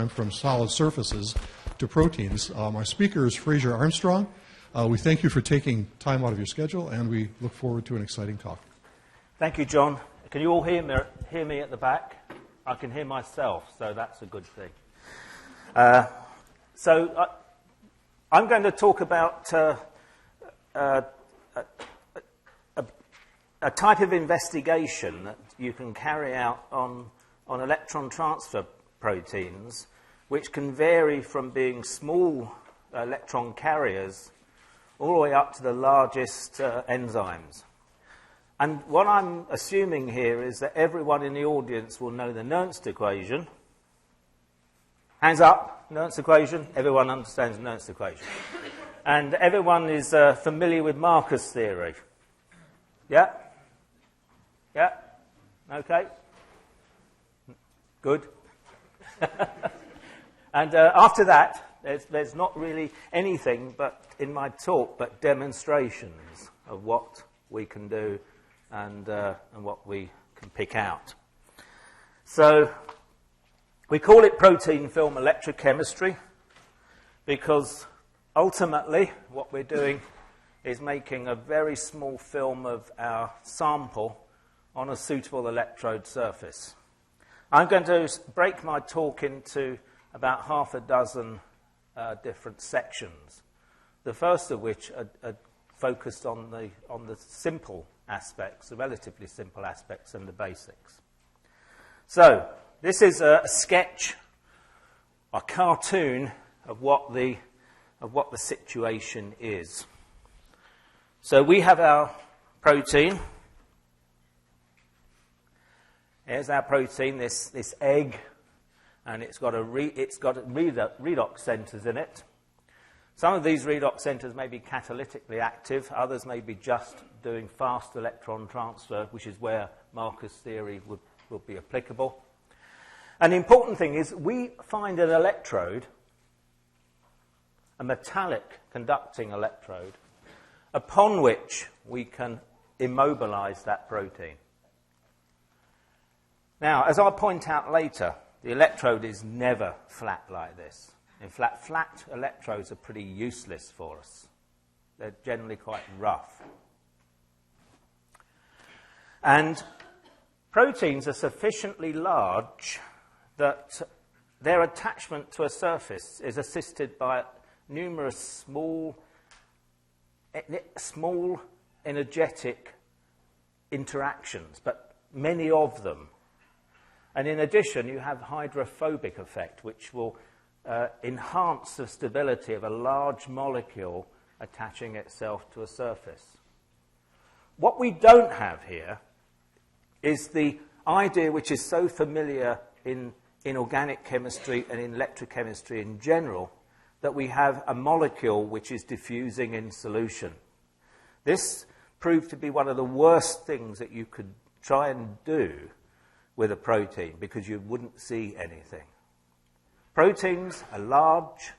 time from solid surfaces to proteins. Our speaker is Fraser Armstrong. We thank you for taking time out of your schedule, and we look forward to an exciting talk. Thank you, John. Can you all hear me at the back? I can hear myself, so that's a good thing. I'm going to talk about a type of investigation that you can carry out on electron transfer proteins, which can vary from being small electron carriers all the way up to the largest enzymes. And what I'm assuming here is that everyone in the audience will know the Nernst equation. Hands up, Nernst equation. Everyone understands the Nernst equation. And everyone is familiar with Marcus theory. Yeah? Yeah? Okay? Good. And after that, there's not really anything but in my talk but demonstrations of what we can do and what we can pick out. So we call it protein film electrochemistry because ultimately what we're doing is making a very small film of our sample on a suitable electrode surface. I'm going to break my talk into about half a dozen different sections, the first of which are focused on the simple aspects, the relatively simple aspects and the basics. So this is a sketch, a cartoon of what the situation is. So we have our protein. Here's our protein, this egg, and it's got redox centers in it. Some of these redox centers may be catalytically active, others may be just doing fast electron transfer, which is where Marcus theory would be applicable. And the important thing is we find an electrode, a metallic conducting electrode, upon which we can immobilize that protein. Now, as I'll point out later, the electrode is never flat like this. In fact, flat electrodes are pretty useless for us. They're generally quite rough. And proteins are sufficiently large that their attachment to a surface is assisted by numerous small energetic interactions, but many of them. And in addition, you have hydrophobic effect, which will enhance the stability of a large molecule attaching itself to a surface. What we don't have here is the idea which is so familiar in organic chemistry and in electrochemistry in general, that we have a molecule which is diffusing in solution. This proved to be one of the worst things that you could try and do with a protein, because you wouldn't see anything. Proteins are large,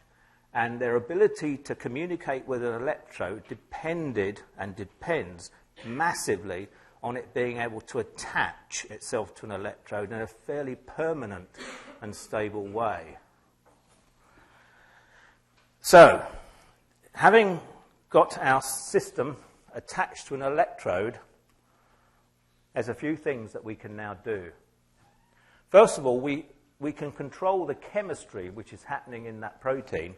and their ability to communicate with an electrode depended and depends massively on it being able to attach itself to an electrode in a fairly permanent and stable way. So, having got our system attached to an electrode, there's a few things that we can now do. First of all, we can control the chemistry which is happening in that protein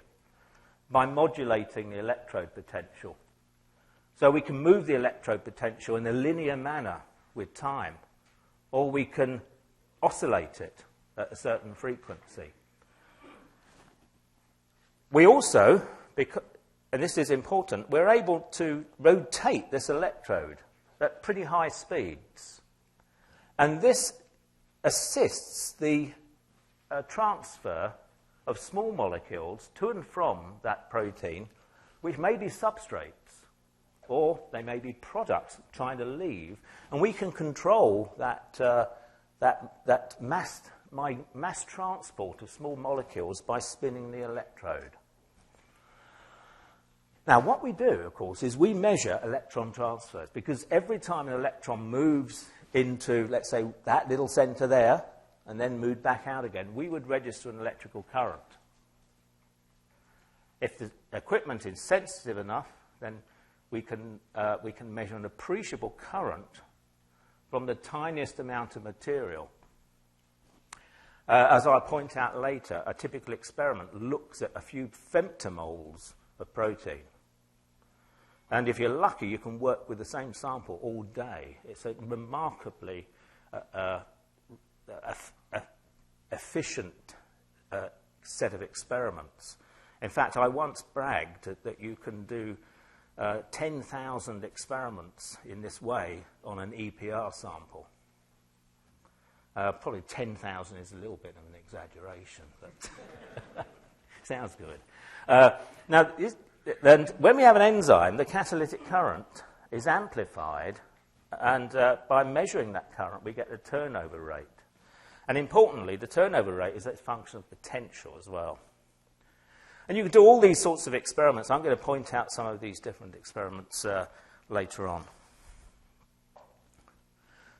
by modulating the electrode potential. So we can move the electrode potential in a linear manner with time, or we can oscillate it at a certain frequency. We also, and this is important, we're able to rotate this electrode at pretty high speeds. And this assists the transfer of small molecules to and from that protein, which may be substrates, or they may be products trying to leave. And we can control that mass transport of small molecules by spinning the electrode. Now, what we do, of course, is we measure electron transfers, because every time an electron moves into, let's say, that little center there, and then moved back out again, we would register an electrical current. If the equipment is sensitive enough, then we can measure an appreciable current from the tiniest amount of material. As I'll point out later, a typical experiment looks at a few femtomoles of protein. And if you're lucky, you can work with the same sample all day. It's a remarkably efficient set of experiments. In fact, I once bragged that you can do 10,000 experiments in this way on an EPR sample. Probably 10,000 is a little bit of an exaggeration, but sounds good. Now, when we have an enzyme, the catalytic current is amplified, and by measuring that current, we get the turnover rate. And importantly, the turnover rate is a function of potential as well. And you can do all these sorts of experiments. I'm going to point out some of these different experiments later on.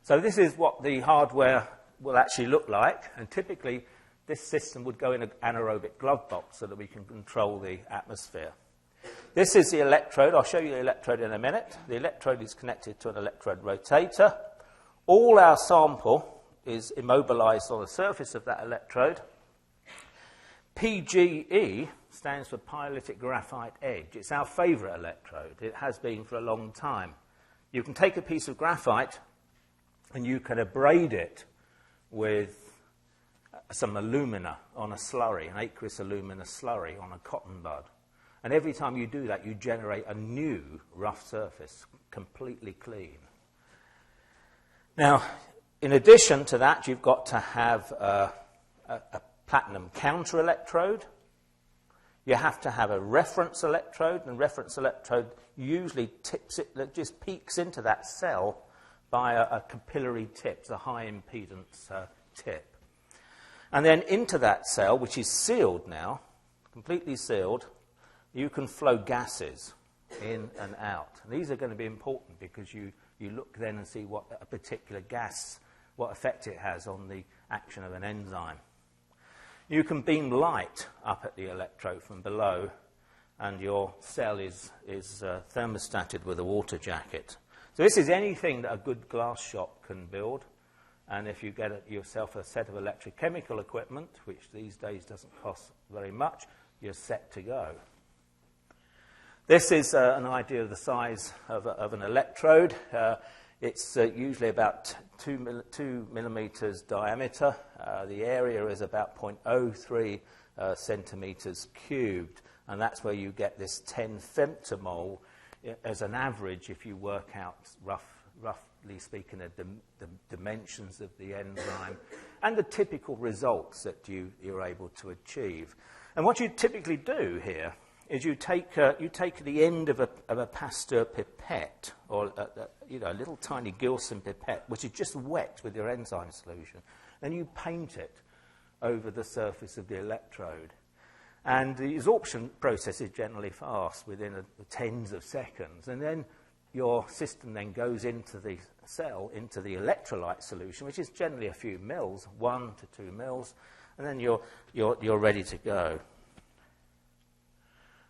So this is what the hardware will actually look like, and typically this system would go in an anaerobic glove box so that we can control the atmosphere. This is the electrode. I'll show you the electrode in a minute. The electrode is connected to an electrode rotator. All our sample is immobilized on the surface of that electrode. PGE stands for pyolitic graphite edge. It's our favorite electrode. It has been for a long time. You can take a piece of graphite and you can abrade it with some alumina on a slurry, an aqueous alumina slurry on a cotton bud. And every time you do that, you generate a new rough surface, completely clean. Now, in addition to that, you've got to have a platinum counter electrode. You have to have a reference electrode, and reference electrode usually tips it, that just peeks into that cell by a capillary tip, a high impedance tip. And then into that cell, which is sealed now, completely sealed, you can flow gases in and out. And these are going to be important because you look then and see what a particular gas, what effect it has on the action of an enzyme. You can beam light up at the electrode from below, and your cell is thermostated with a water jacket. So this is anything that a good glass shop can build. And if you get yourself a set of electrochemical equipment, which these days doesn't cost very much, you're set to go. This is an idea of the size of an electrode. It's usually about 2 millimeters diameter. The area is about 0.03 centimeters cubed, and that's where you get this 10 femtomole as an average if you work out roughly speaking the dimensions of the enzyme and the typical results that you're able to achieve. And what you typically do here is you take the end of a Pasteur pipette, or a little tiny Gilson pipette, which is just wet with your enzyme solution, and you paint it over the surface of the electrode. And the absorption process is generally fast, within tens of seconds, and then your system then goes into the cell, into the electrolyte solution, which is generally a few mils, 1 to 2 mils, and then you're ready to go.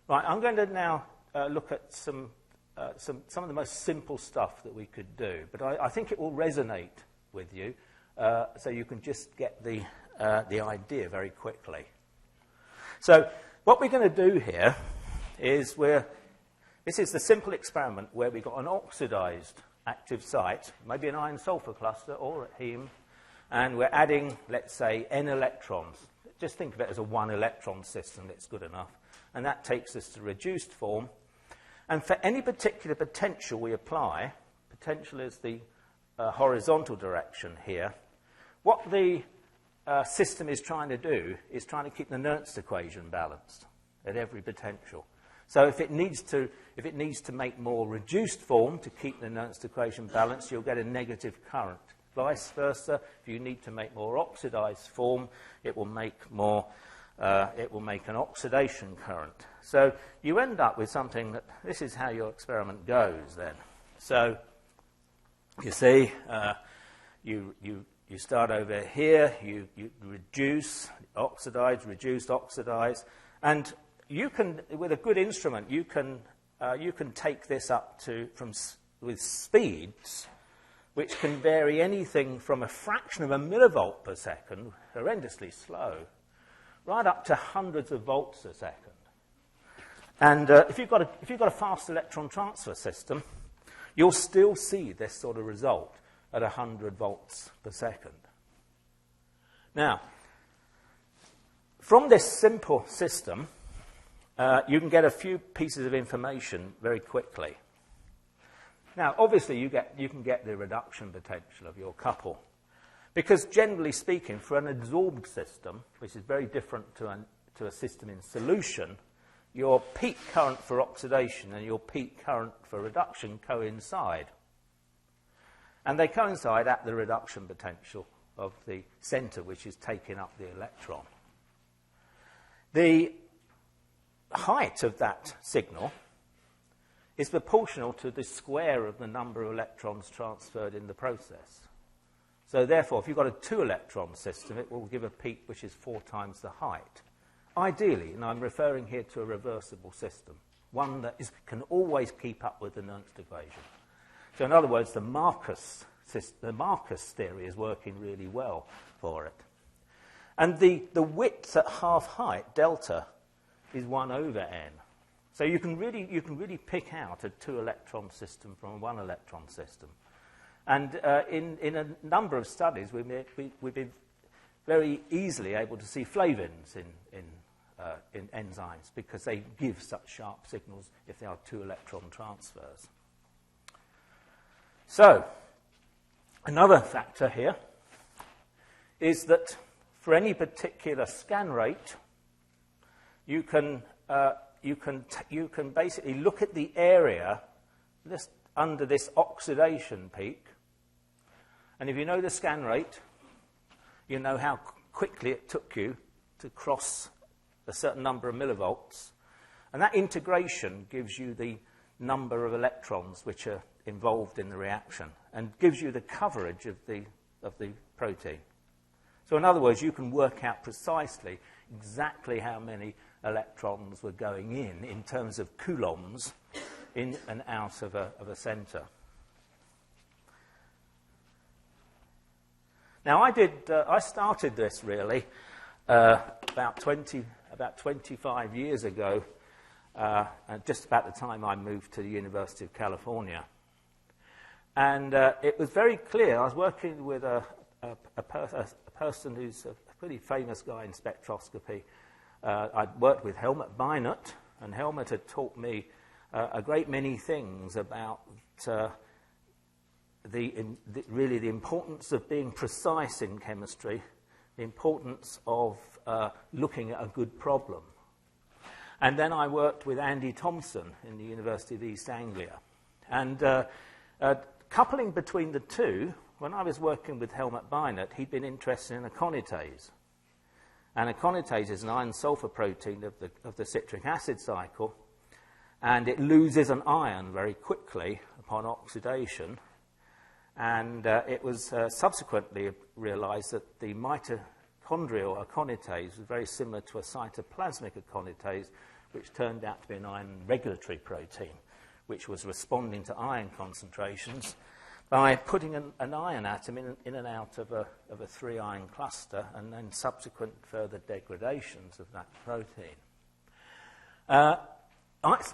Right, I'm going to now look at some of the most simple stuff that we could do, but I think it will resonate with you, so you can just get the idea very quickly. So what we're going to do here is this is the simple experiment where we've got an oxidized active site, maybe an iron sulfur cluster or a heme, and we're adding, let's say, n electrons. Just think of it as a 1 electron system. That's good enough. And that takes us to reduced form. And for any particular potential we apply, potential is the horizontal direction here, what the system is trying to do is trying to keep the Nernst equation balanced at every potential. So if it needs to make more reduced form to keep the Nernst equation balanced, you'll get a negative current. Vice versa, if you need to make more oxidized form, it will make an oxidation current. So you end up with something that this is how your experiment goes then. So you see, you you start over here, you reduce, oxidize, and you can, with a good instrument, you can take this up to, with speeds which can vary anything from a fraction of a millivolt per second, horrendously slow, right up to hundreds of volts a second. And if you've got a fast electron transfer system, you'll still see this sort of result at 100 volts per second. Now, from this simple system, you can get a few pieces of information very quickly. Now, obviously, you can get the reduction potential of your couple, because generally speaking, for an adsorbed system, which is very different to a system in solution, your peak current for oxidation and your peak current for reduction coincide. And they coincide at the reduction potential of the center, which is taking up the electron. The height of that signal is proportional to the square of the number of electrons transferred in the process. So therefore, if you've got a 2-electron system, it will give a peak which is 4 times the height. Ideally, and I'm referring here to a reversible system, one that can always keep up with the Nernst equation. So in other words, the Marcus theory is working really well for it. And the width at half height, delta, is 1 over n. So you can really pick out a 2-electron system from a 1-electron system. And in a number of studies, we've been very easily able to see flavins in enzymes because they give such sharp signals if they are 2-electron transfers. So, another factor here is that for any particular scan rate, you can basically look at the area just under this oxidation peak, and if you know the scan rate, you know how quickly it took you to cross a certain number of millivolts, and that integration gives you the number of electrons which are involved in the reaction and gives you the coverage of the protein. So in other words, you can work out precisely exactly how many electrons were going in terms of coulombs in and out of a center. Now, I started this really about 25 years ago, just about the time I moved to the University of California. And it was very clear. I was working with a person who's a pretty famous guy in spectroscopy. I'd worked with Helmut Beinert, and Helmut had taught me a great many things about really the importance of being precise in chemistry, the importance of looking at a good problem. And then I worked with Andy Thompson in the University of East Anglia. And coupling between the two, when I was working with Helmut Beinert, he'd been interested in aconitase. And aconitase is an iron-sulfur protein of the citric acid cycle, and it loses an ion very quickly upon oxidation. And it was subsequently realized that the mitochondrial aconitase was very similar to a cytoplasmic aconitase, which turned out to be an iron regulatory protein, which was responding to iron concentrations by putting an iron atom in and out of a 3-ion cluster, and then subsequent further degradations of that protein.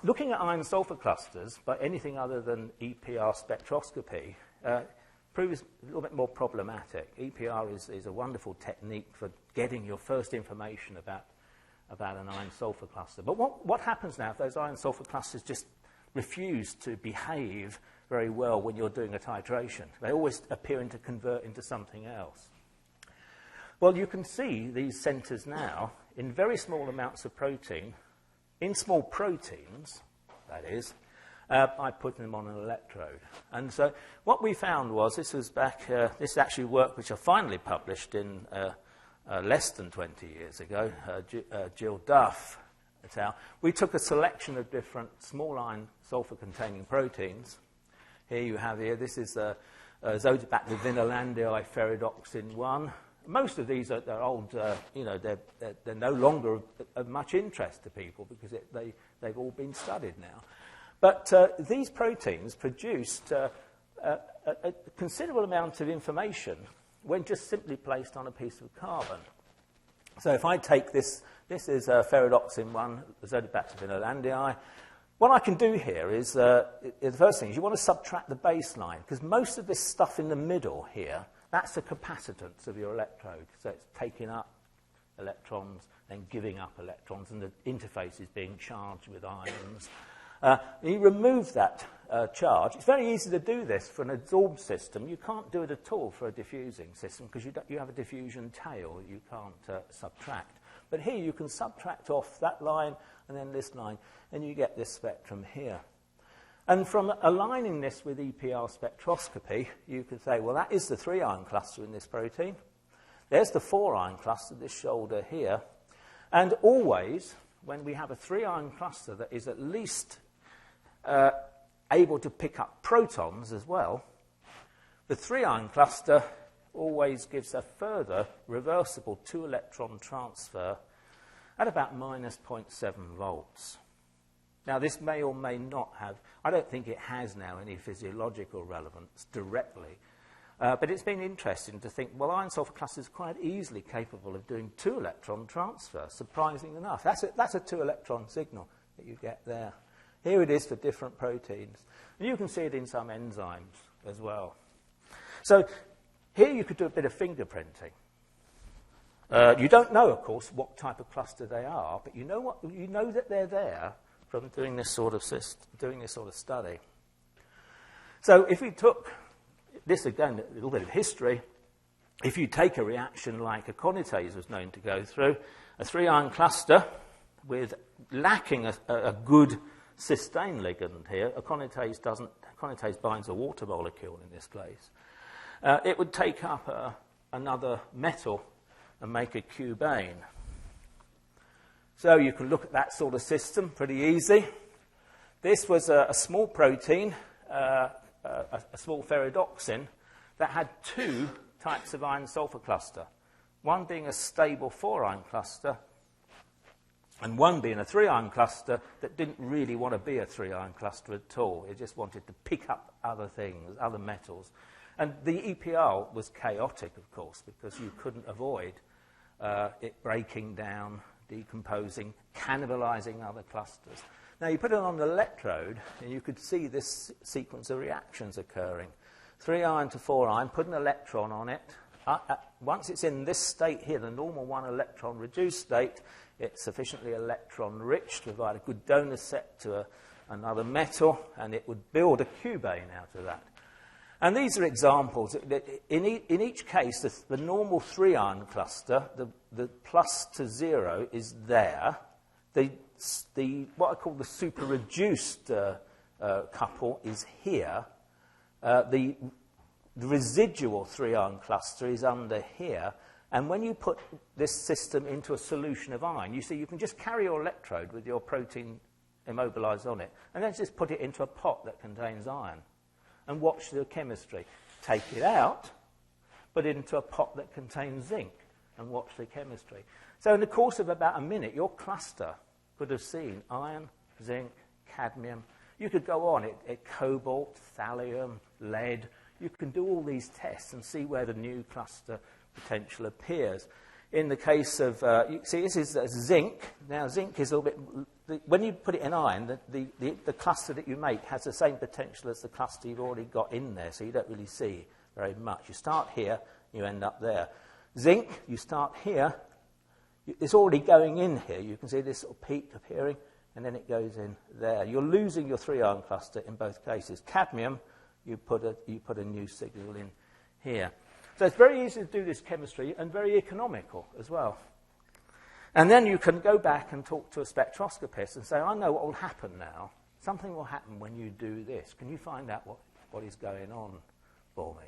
Looking at iron-sulfur clusters by anything other than EPR spectroscopy proves a little bit more problematic. EPR is a wonderful technique for getting your first information about an iron-sulfur cluster. But what happens now if those iron-sulfur clusters just refuse to behave very well when you're doing a titration? They always appear to convert into something else. Well, you can see these centers now in very small amounts of protein, in small proteins, that is, by putting them on an electrode. And so what we found was, this was back, this is actually work which I finally published in less than 20 years ago, Jill Duff et al. We took a selection of different small iron sulfur-containing proteins. Here you have this is Zodibacter vinyllandii ferredoxin 1. Most of these are old, they're no longer of much interest to people because they've all been studied now. But these proteins produced a considerable amount of information when just simply placed on a piece of carbon. So if I take this is ferredoxin 1, Zodibacter vinyllandii. What I can do here is, the first thing is you want to subtract the baseline, because most of this stuff in the middle here, that's the capacitance of your electrode. So it's taking up electrons, then giving up electrons, and the interface is being charged with ions. You remove that charge. It's very easy to do this for an adsorbed system. You can't do it at all for a diffusing system, because you have a diffusion tail you can't subtract. But here you can subtract off that line and then this line, and you get this spectrum here. And from aligning this with EPR spectroscopy, you could say, well, that is the 3-ion cluster in this protein. There's the 4-ion cluster, this shoulder here. And always, when we have a 3-ion cluster that is at least able to pick up protons as well, the 3-ion cluster always gives a further reversible 2-electron transfer at about minus 0.7 volts. Now, this may or may not have, I don't think it has now any physiological relevance directly, but it's been interesting to think, well, iron-sulfur cluster is quite easily capable of doing 2-electron transfer, surprising enough. That's a 2-electron signal that you get there. Here it is for different proteins. And you can see it in some enzymes as well. So here you could do a bit of fingerprinting. You don't know, of course, what type of cluster they are, but you know that they're there from doing this sort of study. So if we took this, again, a little bit of history, if you take a reaction like aconitase was known to go through, a 3-ion cluster with lacking a good cysteine ligand here, aconitase binds a water molecule in this place, it would take up another metal and make a cubane. So you can look at that sort of system pretty easy. This was a small protein, a small ferredoxin, that had 2 types of iron-sulfur cluster, one being a stable 4-ion cluster and one being a 3-ion cluster that didn't really want to be a 3-ion cluster at all. It just wanted to pick up other things, other metals. And the EPR was chaotic, of course, because you couldn't avoid it breaking down, decomposing, cannibalizing other clusters. Now, you put it on the electrode, and you could see this sequence of reactions occurring. 3-ion to 4-ion, put an electron on it. Once it's in this state here, the normal 1-electron reduced state, it's sufficiently electron-rich to provide a good donor set to another metal, and it would build a cubane out of that. And these are examples. In each case, the normal 3-ion cluster, the plus to 0 is there. What I call the super-reduced couple is here. The residual 3-ion cluster is under here. And when you put this system into a solution of iron, you see you can just carry your electrode with your protein immobilized on it, and then just put it into a pot that contains iron and watch the chemistry. Take it out, put it into a pot that contains zinc, and watch the chemistry. So in the course of about a minute, your cluster could have seen iron, zinc, cadmium. You could go on, cobalt, thallium, lead. You can do all these tests and see where the new cluster potential appears. In the case of, you see, this is zinc. Now, zinc is a little bit, when you put it in iron, the cluster that you make has the same potential as the cluster you've already got in there, so you don't really see very much. You start here, you end up there. Zinc, you start here, it's already going in here. You can see this sort of peak appearing, and then it goes in there. You're losing your 3-ion cluster in both cases. Cadmium, you put a new signal in here. So it's very easy to do this chemistry and very economical as well. And then you can go back and talk to a spectroscopist and say, I know what will happen now. Something will happen when you do this. Can you find out what is going on for me?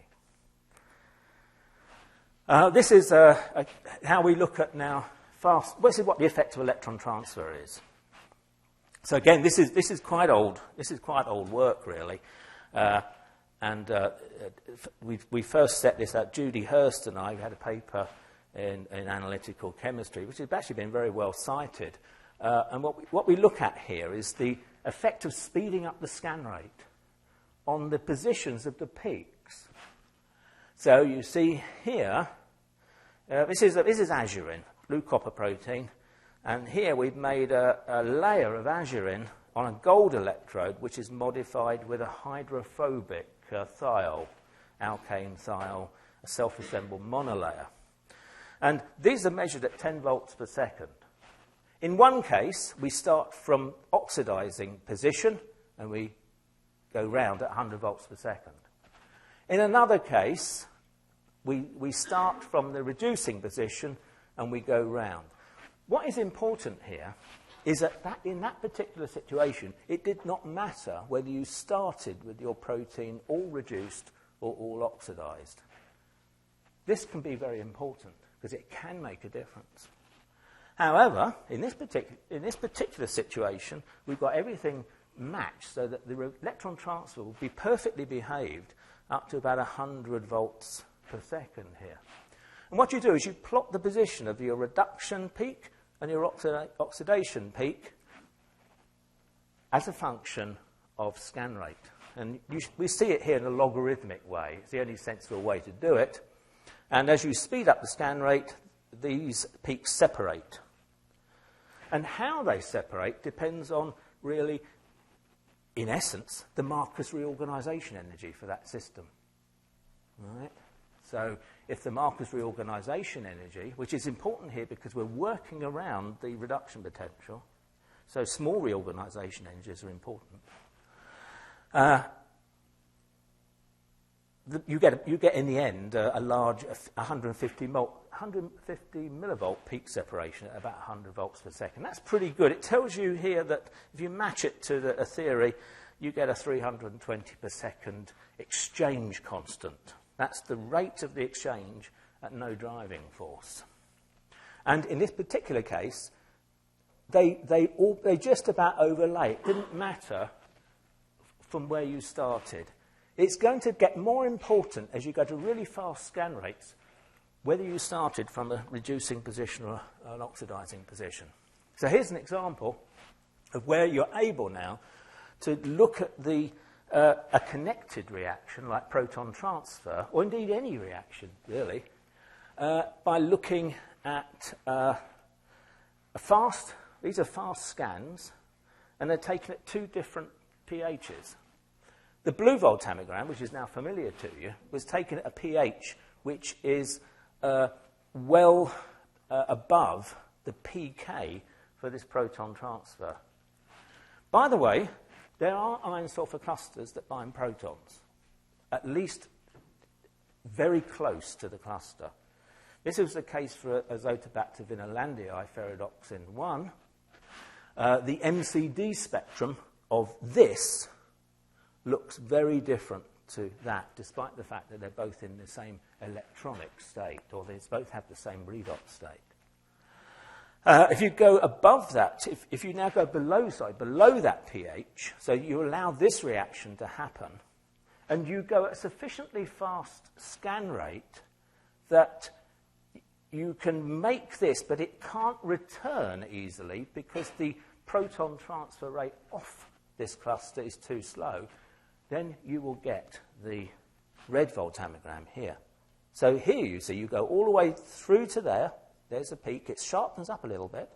This is how we look at now fast. This is what the effect of electron transfer is. So again, this is quite old. This is quite old work, really. And we first set this out. Judy Hurst and I had a paper in analytical chemistry, which has actually been very well cited. And what we look at here is the effect of speeding up the scan rate on the positions of the peaks. So you see here, this is azurin, blue copper protein, and here we've made a layer of azurin on a gold electrode, which is modified with a hydrophobic thiol, alkane thiol, a self-assembled monolayer. And these are measured at 10 volts per second. In one case, we start from oxidizing position, and we go round at 100 volts per second. In another case, we start from the reducing position, and we go round. What is important here is that in that particular situation, it did not matter whether you started with your protein all reduced or all oxidized. This can be very important because it can make a difference. However, in this particular situation, we've got everything matched so that the electron transfer will be perfectly behaved up to about 100 volts per second here. And what you do is you plot the position of your reduction peak and your oxidation peak as a function of scan rate. And we see it here in a logarithmic way. It's the only sensible way to do it. And as you speed up the scan rate, these peaks separate. And how they separate depends on really, in essence, the Marcus reorganization energy for that system. Right? So if the Marcus reorganization energy, which is important here because we're working around the reduction potential, so small reorganization energies are important. You get in the end a large 150 millivolt peak separation at about 100 volts per second. That's pretty good. It tells you here that if you match it to a theory, you get a 320 per second exchange constant. That's the rate of the exchange at no driving force. And in this particular case, they just about overlay. It didn't matter from where you started. It's going to get more important as you go to really fast scan rates, whether you started from a reducing position or an oxidizing position. So here's an example of where you're able now to look at a connected reaction like proton transfer, or indeed any reaction, really, by looking at these are fast scans, and they're taken at two different pHs. The blue voltammogram, which is now familiar to you, was taken at a pH which is well above the pK for this proton transfer. By the way, there are iron-sulfur clusters that bind protons, at least very close to the cluster. This was the case for Azotobacter vinyllandii ferredoxin 1. The MCD spectrum of this looks very different to that, despite the fact that they're both in the same electronic state, or they both have the same redox state. If you go above that, if you now go below that pH, so you allow this reaction to happen, and you go at a sufficiently fast scan rate that you can make this, but it can't return easily because the proton transfer rate off this cluster is too slow, then you will get the red voltammogram here. So here you see you go all the way through to there. There's a peak. It sharpens up a little bit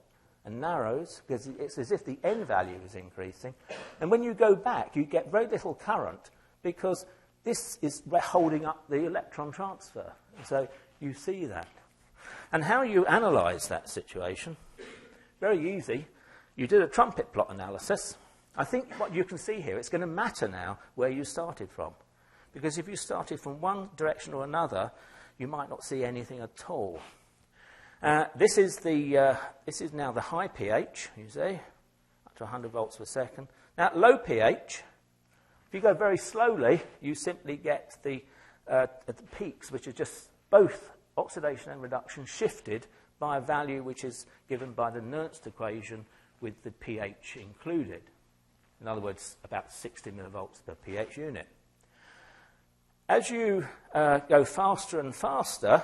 and narrows because it's as if the N value is increasing. And when you go back, you get very little current because this is holding up the electron transfer. So you see that. And how you analyze that situation? Very easy. You did a trumpet plot analysis. I think what you can see here, it's going to matter now where you started from. Because if you started from one direction or another, you might not see anything at all. This is now the high pH, you see, up to 100 volts per second. Now, at low pH, if you go very slowly, you simply get the peaks, which are just both oxidation and reduction shifted by a value which is given by the Nernst equation with the pH included. In other words, about 60 millivolts per pH unit. as you go faster and faster,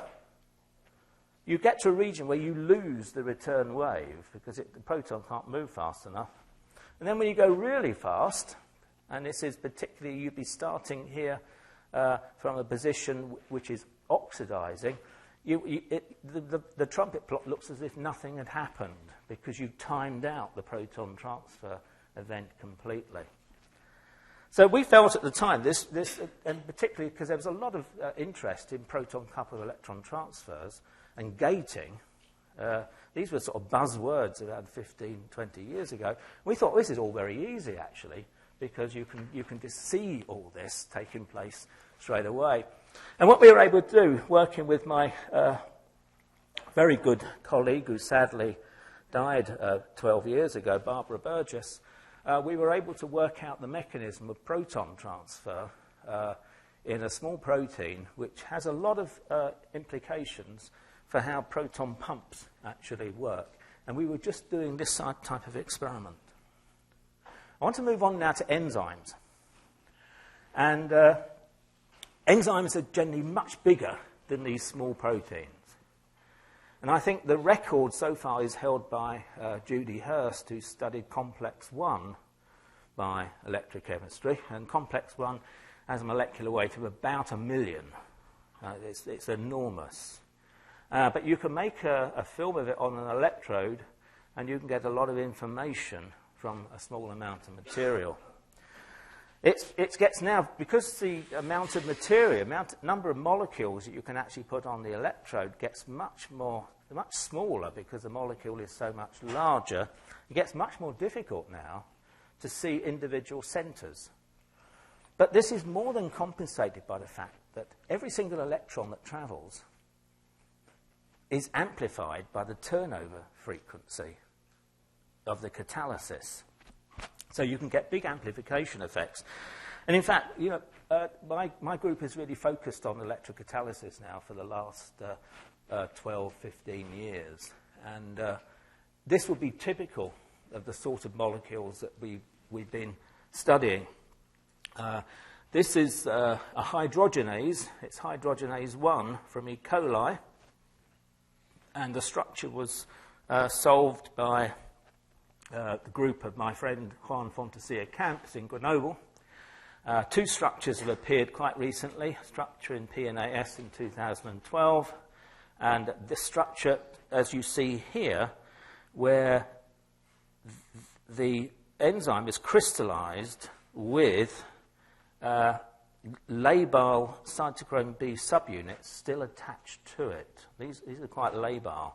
you get to a region where you lose the return wave because the proton can't move fast enough. And then when you go really fast, and this is particularly, you'd be starting here from a position which is oxidizing, the trumpet clock looks as if nothing had happened because you timed out the proton transfer event completely. So we felt at the time, this and particularly because there was a lot of interest in proton-coupled electron transfers and gating. These were sort of buzzwords around 15, 20 years ago. We thought this is all very easy, actually, because you can just see all this taking place straight away. And what we were able to do, working with my very good colleague who sadly died 12 years ago, Barbara Burgess, we were able to work out the mechanism of proton transfer in a small protein, which has a lot of implications for how proton pumps actually work. And we were just doing this type of experiment. I want to move on now to enzymes. And enzymes are generally much bigger than these small proteins. And I think the record so far is held by Judy Hurst, who studied complex 1 by electrochemistry. And complex 1 has a molecular weight of about 1 million. It's enormous. But you can make a film of it on an electrode, and you can get a lot of information from a small amount of material. It gets now, because the amount of material, number of molecules that you can actually put on the electrode gets much smaller because the molecule is so much larger. It gets much more difficult now to see individual centers. But this is more than compensated by the fact that every single electron that travels is amplified by the turnover frequency of the catalysis. So you can get big amplification effects. And in fact, you know, my group is really focused on electrocatalysis now for the last 12, 15 years. And this would be typical of the sort of molecules that we've been studying. This is a hydrogenase. It's hydrogenase 1 from E. coli. And the structure was solved by the group of my friend Juan Fontecilla Camps in Grenoble. Two structures have appeared quite recently, a structure in PNAS in 2012, and this structure, as you see here, where the enzyme is crystallized with labile cytochrome B subunits still attached to it. These are quite labile.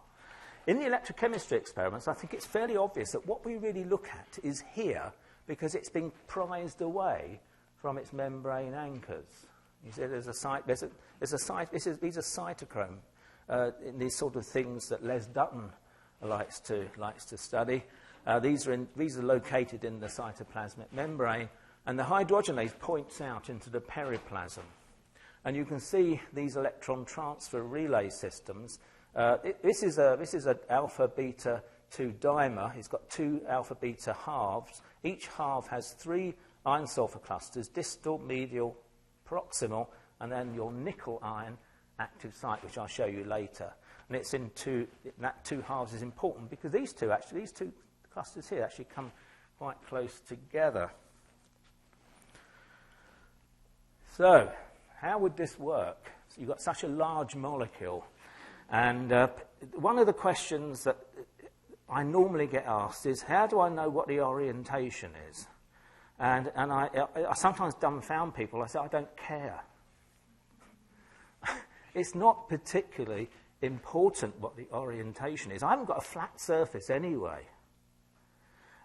In the electrochemistry experiments, I think it's fairly obvious that what we really look at is here because it's been prized away from its membrane anchors. You see, these are cytochrome, these sort of things that Les Dutton likes to study. These are located in the cytoplasmic membrane, and the hydrogenase points out into the periplasm. And you can see these electron transfer relay systems. This is an alpha-beta 2 dimer. It's got 2 alpha-beta halves. Each half has 3 iron sulfur clusters, distal, medial, proximal, and then your nickel ion active site, which I'll show you later. And it's in that 2 halves is important because these two clusters here actually come quite close together. So, how would this work? So you've got such a large molecule. And one of the questions that I normally get asked is, how do I know what the orientation is? And I sometimes dumbfound people. I say, I don't care. It's not particularly important what the orientation is. I haven't got a flat surface anyway.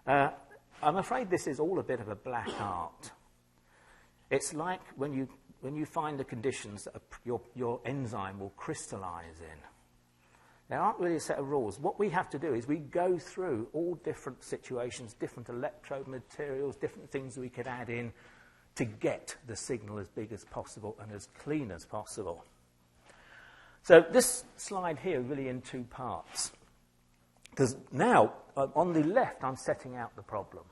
I'm afraid this is all a bit of a black art. It's like when you find the conditions that your enzyme will crystallize in. There aren't really a set of rules. What we have to do is we go through all different situations, different electrode materials, different things we could add in to get the signal as big as possible and as clean as possible. So this slide here is really in 2 parts. Because now, on the left, I'm setting out the problem.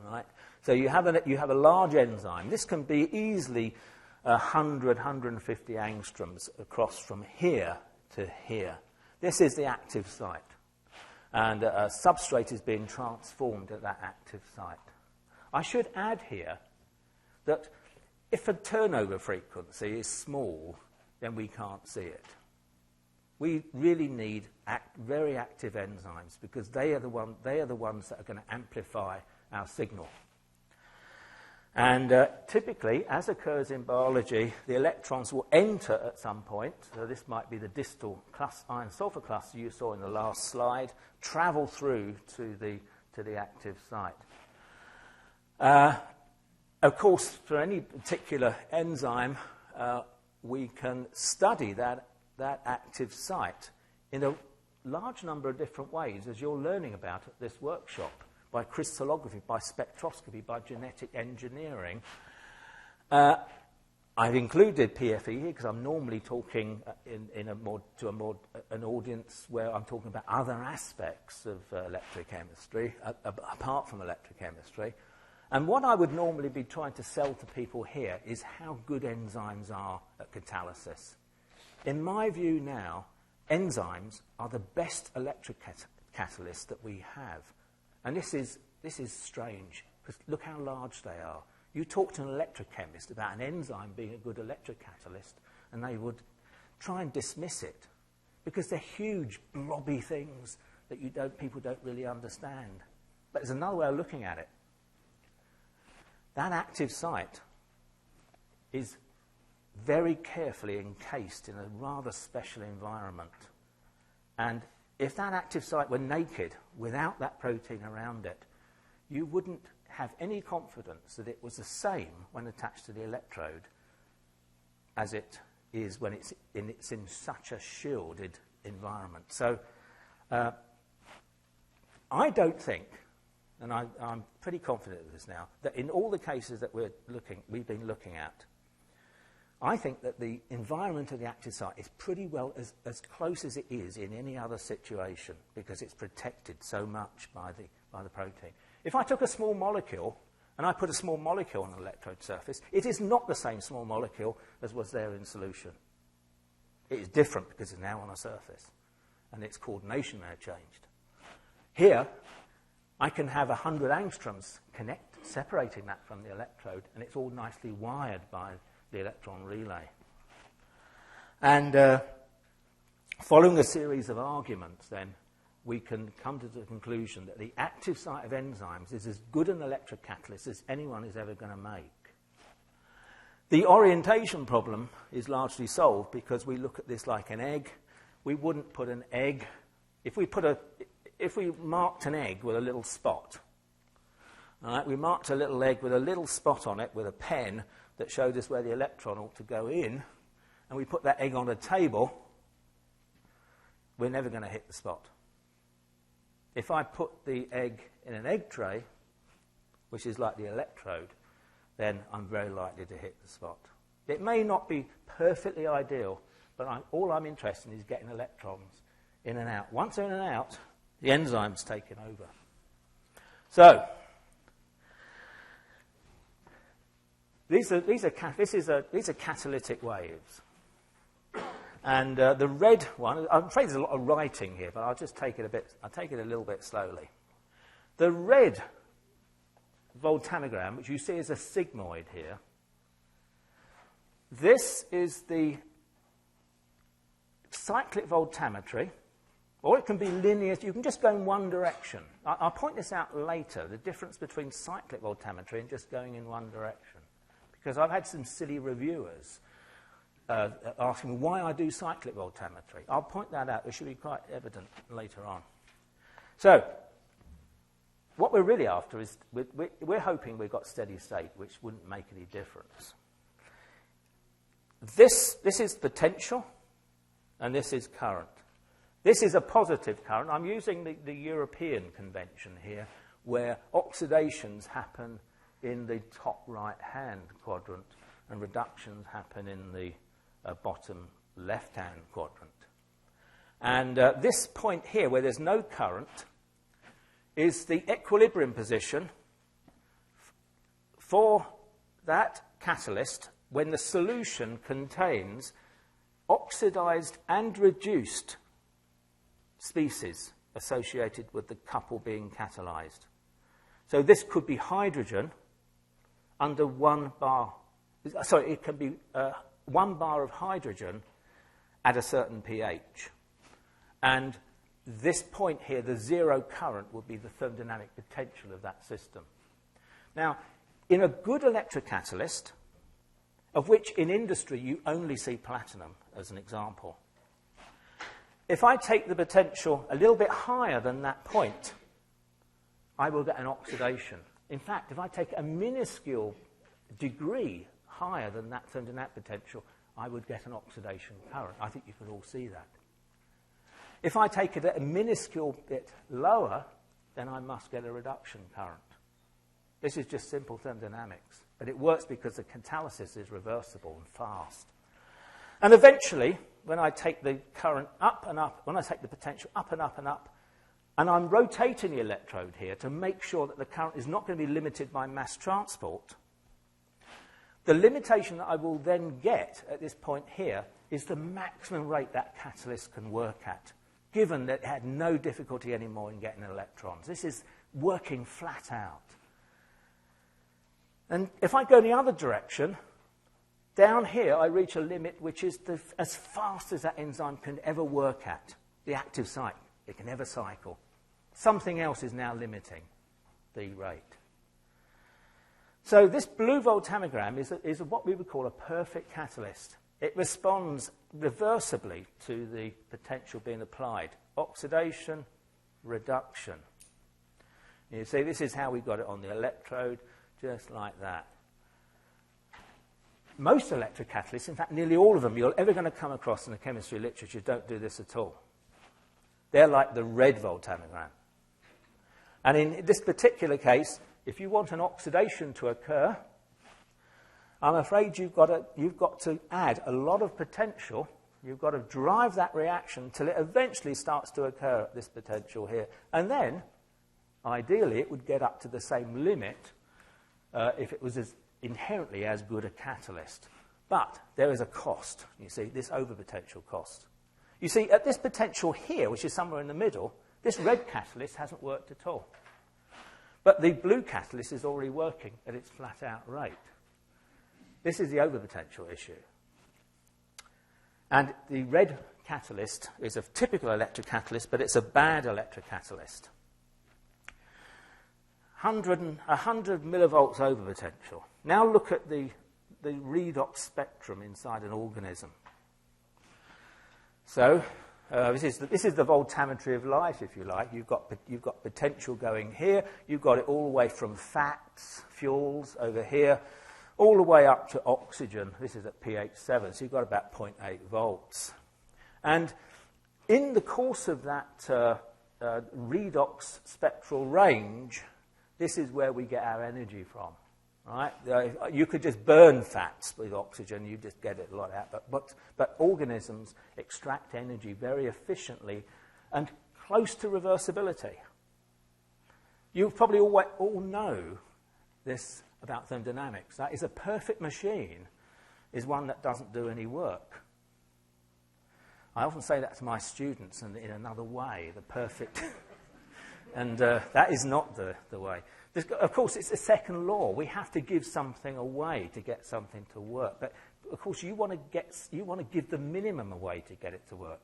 Right? So you have a large enzyme. This can be easily 100, 150 angstroms across from here to here. This is the active site. And a substrate is being transformed at that active site. I should add here that if a turnover frequency is small, then we can't see it. We really need very active enzymes because they are the ones that are going to amplify our signal. And typically, as occurs in biology, the electrons will enter at some point. So this might be the distal iron-sulfur cluster you saw in the last slide, travel through to the active site. Of course, for any particular enzyme, we can study that active site in a large number of different ways, as you're learning about at this workshop. By crystallography, by spectroscopy, by genetic engineering. I've included PFE here because I'm normally talking an audience where I'm talking about other aspects of electrochemistry, apart from electrochemistry. And what I would normally be trying to sell to people here is how good enzymes are at catalysis. In my view now, enzymes are the best electrocatalysts that we have. And this is strange, because look how large they are. You talk to an electrochemist about an enzyme being a good electrocatalyst, and they would try and dismiss it, because they're huge, blobby things that people don't really understand. But there's another way of looking at it. That active site is very carefully encased in a rather special environment. And if that active site were naked, without that protein around it, you wouldn't have any confidence that it was the same when attached to the electrode as it is when it's in such a shielded environment. So I don't think, and I'm pretty confident of this now, that in all the cases that we've been looking at, I think that the environment of the active site is pretty well as close as it is in any other situation because it's protected so much by the protein. If I took a small molecule and I put a small molecule on an electrode surface, it is not the same small molecule as was there in solution. It is different because it's now on a surface and its coordination may have changed. Here, I can have 100 angstroms separating that from the electrode, and it's all nicely wired by the electron relay. And following a series of arguments, then, we can come to the conclusion that the active site of enzymes is as good an electrocatalyst as anyone is ever going to make. The orientation problem is largely solved because we look at this like an egg. We wouldn't put an egg... If we marked an egg with a little spot, all right, we marked a little egg with a little spot on it with a pen that showed us where the electron ought to go in, and we put that egg on a table, we're never going to hit the spot. If I put the egg in an egg tray, which is like the electrode, then I'm very likely to hit the spot. It may not be perfectly ideal, but all I'm interested in is getting electrons in and out. Once they're in and out, the enzyme's taken over. So, these are catalytic waves. And the red one, I'm afraid there's a lot of writing here, but I'll just take it a little bit slowly. The red voltammogram, which you see as a sigmoid here, this is the cyclic voltammetry, or it can be linear. You can just go in one direction. I'll point this out later, the difference between cyclic voltammetry and just going in one direction. Because I've had some silly reviewers asking me why I do cyclic voltammetry. I'll point that out. It should be quite evident later on. So, what we're really after is, we're hoping we've got steady state, which wouldn't make any difference. This is potential, and this is current. This is a positive current. I'm using the European convention here, where oxidations happen in the top right-hand quadrant, and reductions happen in the bottom left-hand quadrant. And this point here, where there's no current, is the equilibrium position for that catalyst when the solution contains oxidized and reduced species associated with the couple being catalyzed. So this could be hydrogen under 1 bar. Sorry, it can be 1 bar of hydrogen at a certain pH. And this point here, the zero current, would be the thermodynamic potential of that system. Now, in a good electrocatalyst, of which in industry you only see platinum as an example, if I take the potential a little bit higher than that point, I will get an oxidation. In fact, if I take a minuscule degree higher than that thermodynamic potential, I would get an oxidation current. I think you can all see that. If I take it a minuscule bit lower, then I must get a reduction current. This is just simple thermodynamics, but it works because the catalysis is reversible and fast. And eventually, when I take the current up and up, when I take the potential up and up and up, and I'm rotating the electrode here to make sure that the current is not going to be limited by mass transport, the limitation that I will then get at this point here is the maximum rate that catalyst can work at, given that it had no difficulty anymore in getting electrons. This is working flat out. And if I go the other direction, down here I reach a limit which is as fast as that enzyme can ever work at, the active site. It can ever cycle. Something else is now limiting the rate. So this blue voltammogram is what we would call a perfect catalyst. It responds reversibly to the potential being applied. Oxidation, reduction. You see, this is how we got it on the electrode, just like that. Most electrocatalysts, in fact nearly all of them you're ever going to come across in the chemistry literature, don't do this at all. They're like the red voltammogram. And in this particular case, if you want an oxidation to occur, I'm afraid you've got to add a lot of potential. You've got to drive that reaction till it eventually starts to occur at this potential here. And then, ideally, it would get up to the same limit if it was inherently as good a catalyst. But there is a cost, you see, this overpotential cost. You see, at this potential here, which is somewhere in the middle, this red catalyst hasn't worked at all. But the blue catalyst is already working at its flat-out rate. This is the overpotential issue. And the red catalyst is a typical electrocatalyst, but it's a bad electrocatalyst. 100 millivolts overpotential. Now look at the redox spectrum inside an organism. So this is the voltammetry of life, if you like. You've got potential going here. You've got it all the way from fats, fuels over here, all the way up to oxygen. This is at pH 7, so you've got about 0.8 volts. And in the course of that redox spectral range, this is where we get our energy from. Right? You could just burn fats with oxygen, you just get it a lot out. But organisms extract energy very efficiently and close to reversibility. You probably all know this about thermodynamics. That is, a perfect machine is one that doesn't do any work. I often say that to my students in another way, the perfect... and that is not the way. Of course, it's the second law. We have to give something away to get something to work. But, of course, you want to give the minimum away to get it to work.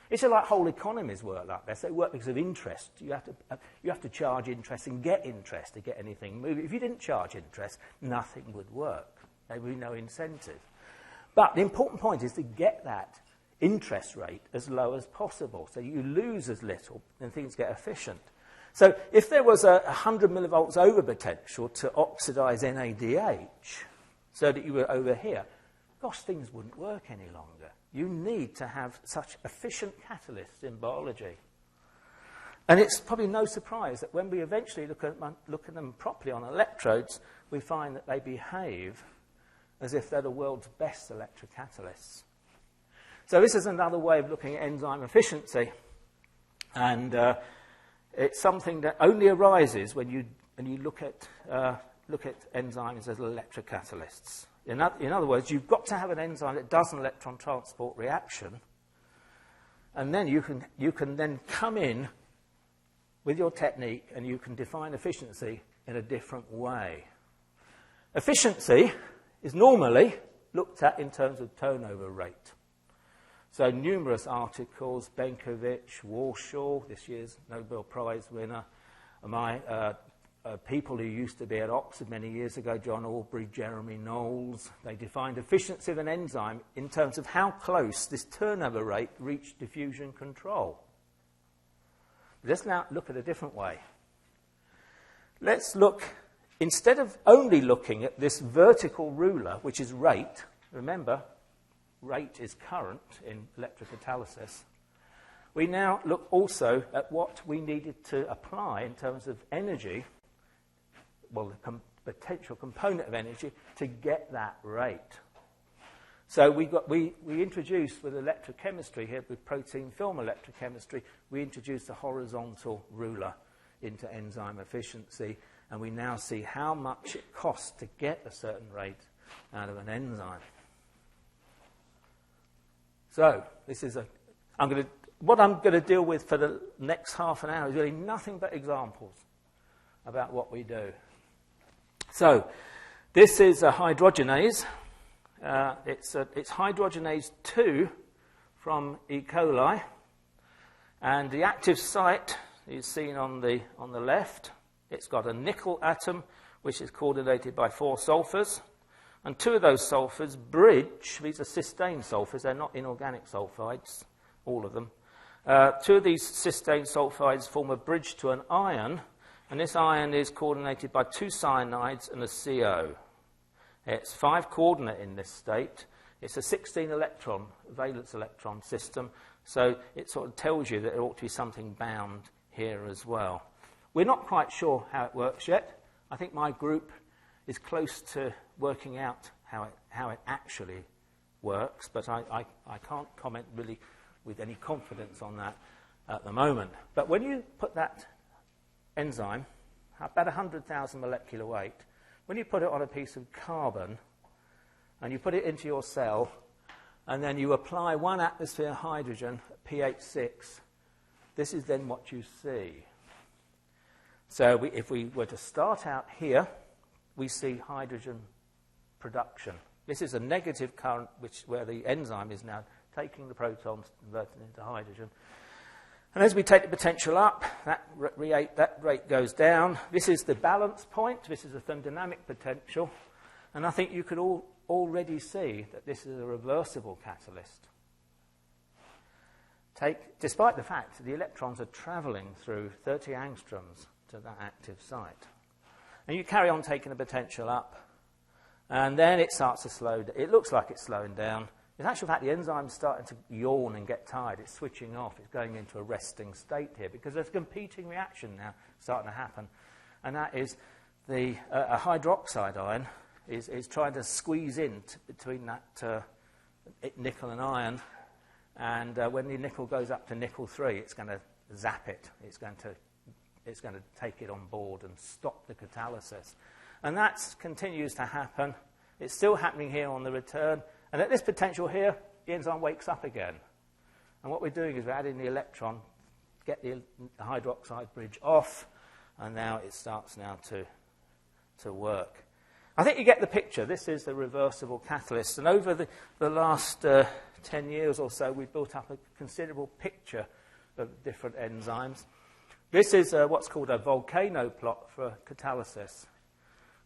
It's like whole economies work like this. They work because of interest. You have to charge interest and get interest to get anything moving. If you didn't charge interest, nothing would work. There would be no incentive. But the important point is to get that interest rate as low as possible, so you lose as little and things get efficient. So if there was 100 millivolts overpotential to oxidize NADH, so that you were over here, gosh, things wouldn't work any longer. You need to have such efficient catalysts in biology. And it's probably no surprise that when we eventually look at them properly on electrodes, we find that they behave as if they're the world's best electrocatalysts. So this is another way of looking at enzyme efficiency. And it's something that only arises when you look at enzymes as electrocatalysts. In other words, you've got to have an enzyme that does an electron transport reaction, and then you can then come in with your technique and you can define efficiency in a different way. Efficiency is normally looked at in terms of turnover rate. So numerous articles, Benkovich, Warshaw, this year's Nobel Prize winner, my people who used to be at Oxford many years ago, John Aubrey, Jeremy Knowles, they defined efficiency of an enzyme in terms of how close this turnover rate reached diffusion control. Let's now look at a different way. Let's look, instead of only looking at this vertical ruler, which is rate, remember, rate is current in electrocatalysis, we now look also at what we needed to apply in terms of energy, well, the potential component of energy, to get that rate. So we introduced with electrochemistry here, with protein film electrochemistry, we introduced a horizontal ruler into enzyme efficiency, and we now see how much it costs to get a certain rate out of an enzyme. So this is what I'm going to deal with for the next half an hour is really nothing but examples about what we do. So this is a hydrogenase. It's hydrogenase 2 from E. coli, and the active site is seen on the left. It's got a nickel atom, which is coordinated by 4 sulfurs, and 2 of those sulfurs bridge. These are cysteine sulfurs; they're not inorganic sulfides, all of them. 2 of these cysteine sulfides form a bridge to an ion, and this ion is coordinated by 2 cyanides and a CO. It's 5 coordinate in this state. It's a 16 electron, valence electron system, so it sort of tells you that there ought to be something bound here as well. We're not quite sure how it works yet. I think my group is close to working out how it actually works, but I can't comment really with any confidence on that at the moment. But when you put that enzyme, about 100,000 molecular weight, when you put it on a piece of carbon and you put it into your cell and then you apply 1 atmosphere hydrogen at pH 6, this is then what you see. So if we were to start out here, we see hydrogen production. This is a negative current where the enzyme is now taking the protons, converting into hydrogen. And as we take the potential up, that rate goes down. This is the balance point. This is a thermodynamic potential. And I think you could already see that this is a reversible catalyst. Despite the fact that the electrons are travelling through 30 angstroms to that active site. And you carry on taking the potential up, and then it starts to slow down. It looks like it's slowing down. In actual fact, the enzyme's starting to yawn and get tired. It's switching off. It's going into a resting state here because there's a competing reaction now starting to happen. And that is a hydroxide ion is trying to squeeze in between that nickel and iron. And when the nickel goes up to nickel 3, it's going to zap it. It's going to take it on board and stop the catalysis. And that continues to happen. It's still happening here on the return. And at this potential here, the enzyme wakes up again. And what we're doing is we're adding the electron, get the hydroxide bridge off, and now it starts now to work. I think you get the picture. This is the reversible catalyst. And over the last 10 years or so, we've built up a considerable picture of different enzymes. This is what's called a volcano plot for catalysis.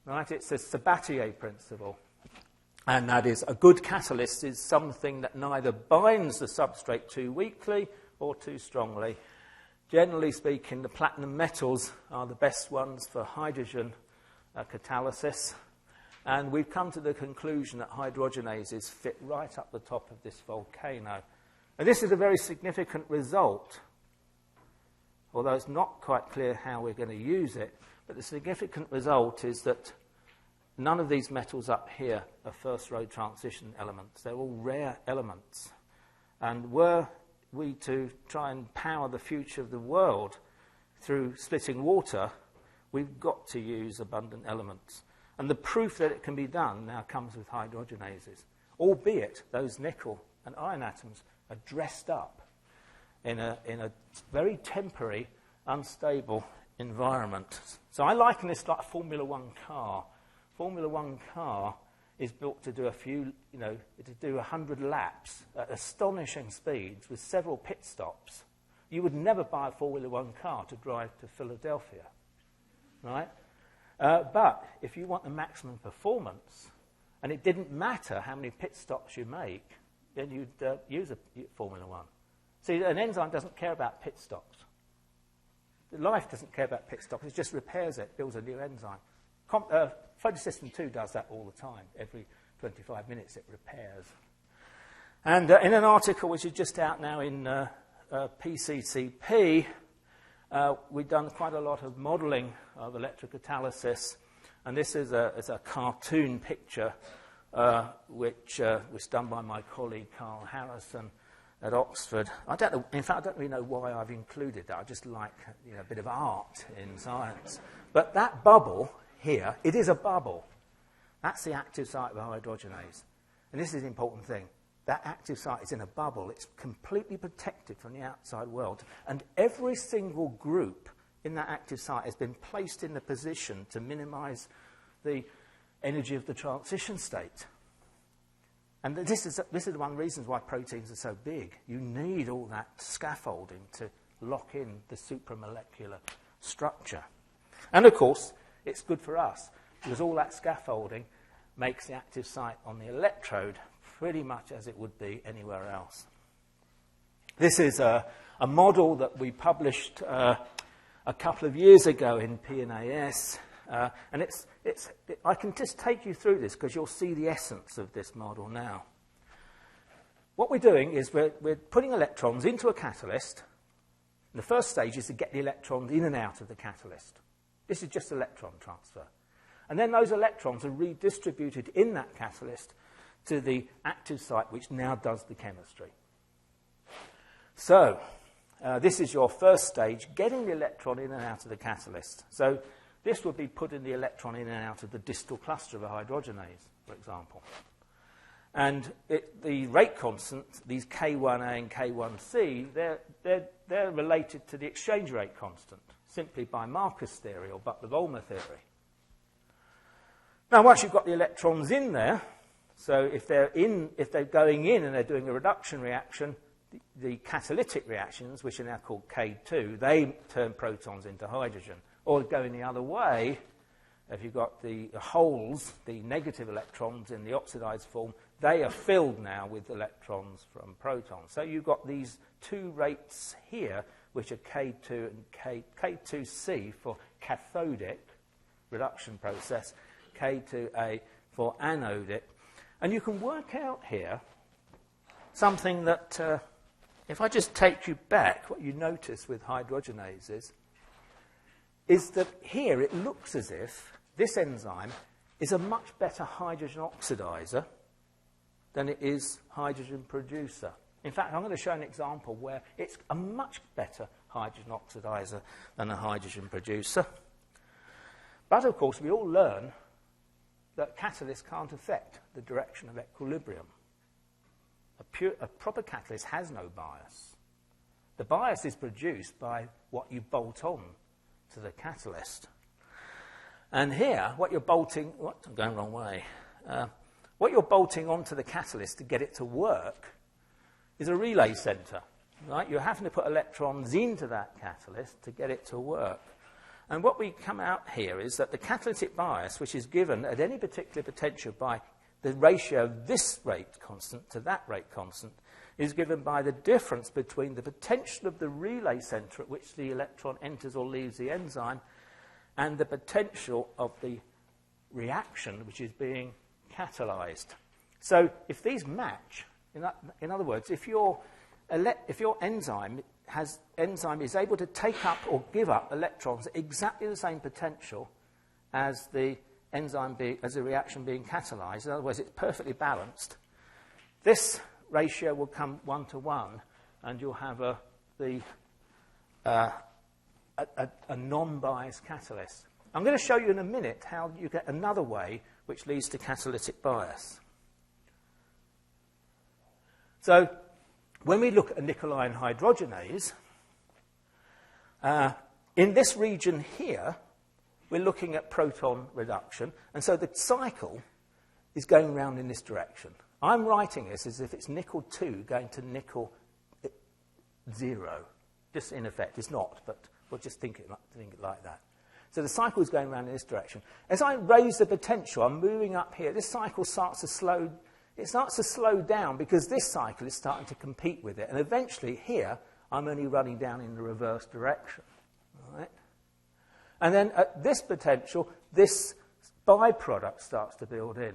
Right? It's a Sabatier principle. And that is, a good catalyst is something that neither binds the substrate too weakly or too strongly. Generally speaking, the platinum metals are the best ones for hydrogen catalysis. And we've come to the conclusion that hydrogenases fit right up the top of this volcano. And this is a very significant result, although it's not quite clear how we're going to use it. But the significant result is that none of these metals up here are first-row transition elements. They're all rare elements. And were we to try and power the future of the world through splitting water, we've got to use abundant elements. And the proof that it can be done now comes with hydrogenases, albeit those nickel and iron atoms are dressed up in a very temporary, unstable environment. So I liken this like a Formula One car. Formula One car is built to do to do 100 laps at astonishing speeds with several pit stops. You would never buy a Formula One car to drive to Philadelphia, right? But if you want the maximum performance, and it didn't matter how many pit stops you make, then you'd use a Formula One. See, an enzyme doesn't care about pit stops. Life doesn't care about pit stops. It just repairs it, builds a new enzyme. Photosystem 2 does that all the time. Every 25 minutes it repairs. And in an article which is just out now in PCCP, we've done quite a lot of modelling of electrocatalysis. And this is a cartoon picture which was done by my colleague Carl Harrison at Oxford. I don't know, in fact, I don't really know why I've included that. I just like a bit of art in science. But that bubble here, it is a bubble. That's the active site of a hydrogenase. And this is the important thing. That active site is in a bubble. It's completely protected from the outside world. And every single group in that active site has been placed in the position to minimize the energy of the transition state. And this is one of the reasons why proteins are so big. You need all that scaffolding to lock in the supramolecular structure. And of course, it's good for us, because all that scaffolding makes the active site on the electrode pretty much as it would be anywhere else. This is a model that we published a couple of years ago in PNAS. And I can just take you through this because you'll see the essence of this model now. What we're doing is we're putting electrons into a catalyst. And the first stage is to get the electrons in and out of the catalyst. This is just electron transfer. And then those electrons are redistributed in that catalyst to the active site, which now does the chemistry. So this is your first stage, getting the electron in and out of the catalyst. So this would be putting the electron in and out of the distal cluster of a hydrogenase, for example. And the rate constants, these K1A and K1C, they're related to the exchange rate constant, simply by Marcus theory or Butler-Volmer theory. Now, once you've got the electrons in there, so if they're going in and they're doing a reduction reaction, the catalytic reactions, which are now called K2, they turn protons into hydrogen. Or going the other way, if you've got the holes, the negative electrons in the oxidized form, they are filled now with electrons from protons. So you've got these two rates here, which are K2 and K2C for cathodic reduction process, K2A for anodic. And you can work out here something that, if I just take you back, what you notice with hydrogenases is that here it looks as if this enzyme is a much better hydrogen oxidizer than it is hydrogen producer. In fact, I'm going to show an example where it's a much better hydrogen oxidizer than a hydrogen producer. But, of course, we all learn that catalysts can't affect the direction of equilibrium. A proper catalyst has no bias. The bias is produced by what you bolt on to the catalyst. And here, what you're bolting... I'm going the wrong way. What you're bolting onto the catalyst to get it to work is a relay center. Right? You're having to put electrons into that catalyst to get it to work. And what we come out here is that the catalytic bias, which is given at any particular potential by the ratio of this rate constant to that rate constant, is given by the difference between the potential of the relay center at which the electron enters or leaves the enzyme and the potential of the reaction which is being catalyzed. So if these match, in other words, if your enzyme is able to take up or give up electrons at exactly the same potential as the enzyme as the reaction being catalyzed, in other words, it's perfectly balanced, this ratio will come 1-to-1, and you'll have a non-biased catalyst. I'm going to show you in a minute how you get another way which leads to catalytic bias. So when we look at a nickel-ion hydrogenase, in this region here, we're looking at proton reduction, and so the cycle is going round in this direction. I'm writing this as if it's nickel 2 going to nickel 0. Just in effect, it's not, but we'll just think it like that. So the cycle is going around in this direction. As I raise the potential, I'm moving up here. This cycle starts to slow down because this cycle is starting to compete with it. And eventually here, I'm only running down in the reverse direction. All right? And then at this potential, this byproduct starts to build in.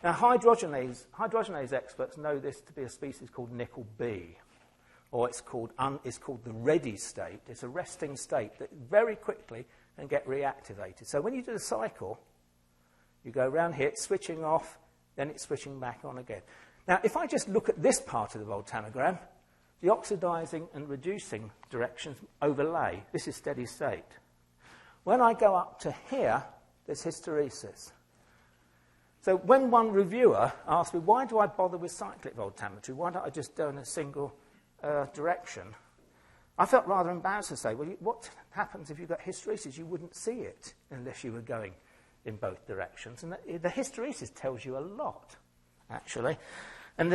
Now, hydrogenase experts know this to be a species called nickel B, or it's called the ready state. It's a resting state that very quickly can get reactivated. So when you do the cycle, you go around here, it's switching off, then it's switching back on again. Now, if I just look at this part of the voltammogram, the oxidizing and reducing directions overlay. This is steady state. When I go up to here, there's hysteresis. So when one reviewer asked me, why do I bother with cyclic voltammetry? Why don't I just go in a single direction? I felt rather embarrassed to say, well, what happens if you've got hysteresis? You wouldn't see it unless you were going in both directions. And the hysteresis tells you a lot, actually. And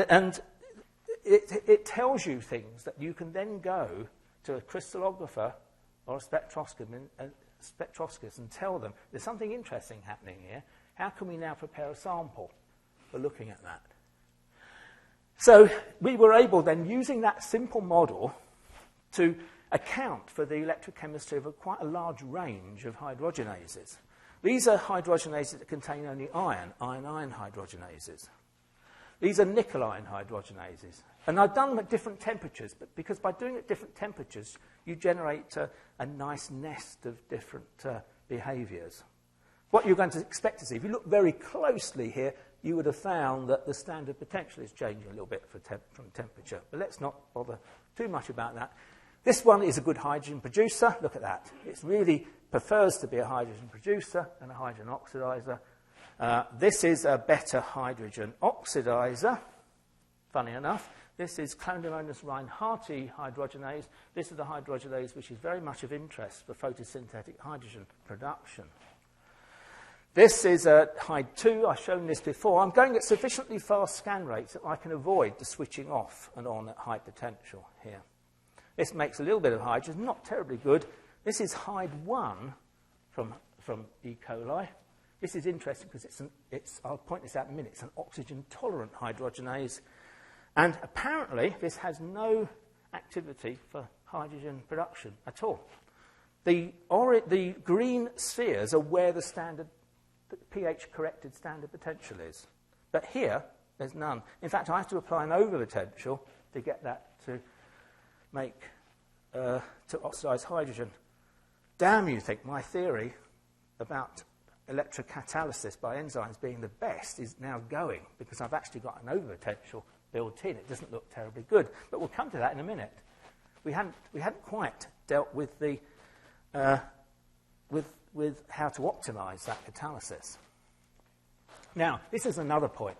it tells you things that you can then go to a crystallographer or a spectroscopist and tell them, there's something interesting happening here. How can we now prepare a sample for looking at that? So we were able then, using that simple model, to account for the electrochemistry of quite a large range of hydrogenases. These are hydrogenases that contain only iron-iron hydrogenases. These are nickel-ion hydrogenases. And I've done them at different temperatures, but because by doing it at different temperatures, you generate a nice nest of different behaviours. What you're going to expect to see, if you look very closely here, you would have found that the standard potential is changing a little bit from temperature. But let's not bother too much about that. This one is a good hydrogen producer. Look at that. It really prefers to be a hydrogen producer than a hydrogen oxidizer. This is a better hydrogen oxidizer, funny enough. This is Clonidiomonas reinhardti hydrogenase. This is the hydrogenase which is very much of interest for photosynthetic hydrogen production. This is a HYDE2. I've shown this before. I'm going at sufficiently fast scan rates that I can avoid the switching off and on at high potential here. This makes a little bit of hydrogen, not terribly good. This is HYDE1 from E. coli. This is interesting because I'll point this out in a minute, it's an oxygen-tolerant hydrogenase. And apparently, this has no activity for hydrogen production at all. The green spheres are where the pH-corrected standard potential is. But here, there's none. In fact, I have to apply an overpotential to get that to oxidize hydrogen. Damn, you think my theory about electrocatalysis by enzymes being the best is now going, because I've actually got an overpotential built in. It doesn't look terribly good, but we'll come to that in a minute. We hadn't quite dealt with the with how to optimize that catalysis. Now, this is another point.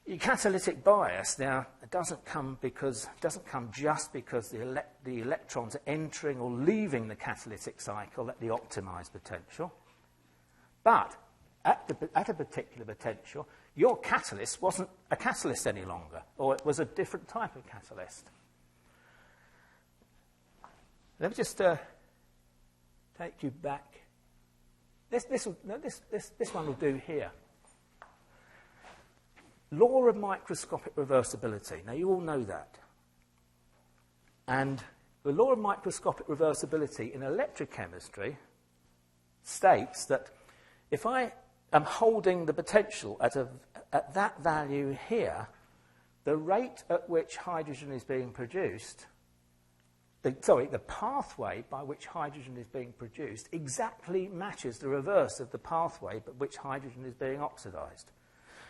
Your catalytic bias now doesn't come just because the electrons are entering or leaving the catalytic cycle at the optimized potential, but at a particular potential, your catalyst wasn't a catalyst any longer, or it was a different type of catalyst. Let me just take you back. This one will do here. Law of microscopic reversibility. Now, you all know that. And the law of microscopic reversibility in electrochemistry states that if I am holding the potential at that value here, the rate at which hydrogen is being produced, the pathway by which hydrogen is being produced exactly matches the reverse of the pathway by which hydrogen is being oxidized.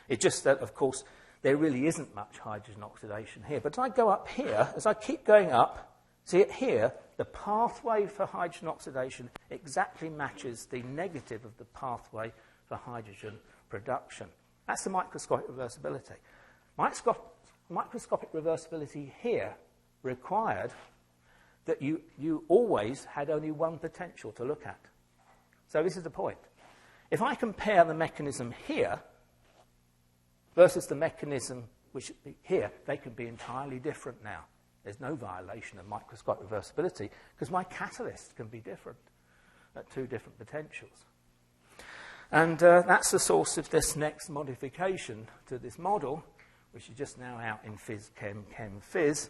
It's just that, of course, there really isn't much hydrogen oxidation here. But as I go up here, as I keep going up, see it here, the pathway for hydrogen oxidation exactly matches the negative of the pathway for hydrogen production. That's the microscopic reversibility. Microscopic reversibility here required that you always had only one potential to look at. So this is the point. If I compare the mechanism here versus the mechanism which here, they can be entirely different now. There's no violation of microscopic reversibility because my catalyst can be different at two different potentials. And that's the source of this next modification to this model, which is just now out in Phys Chem Chem Phys.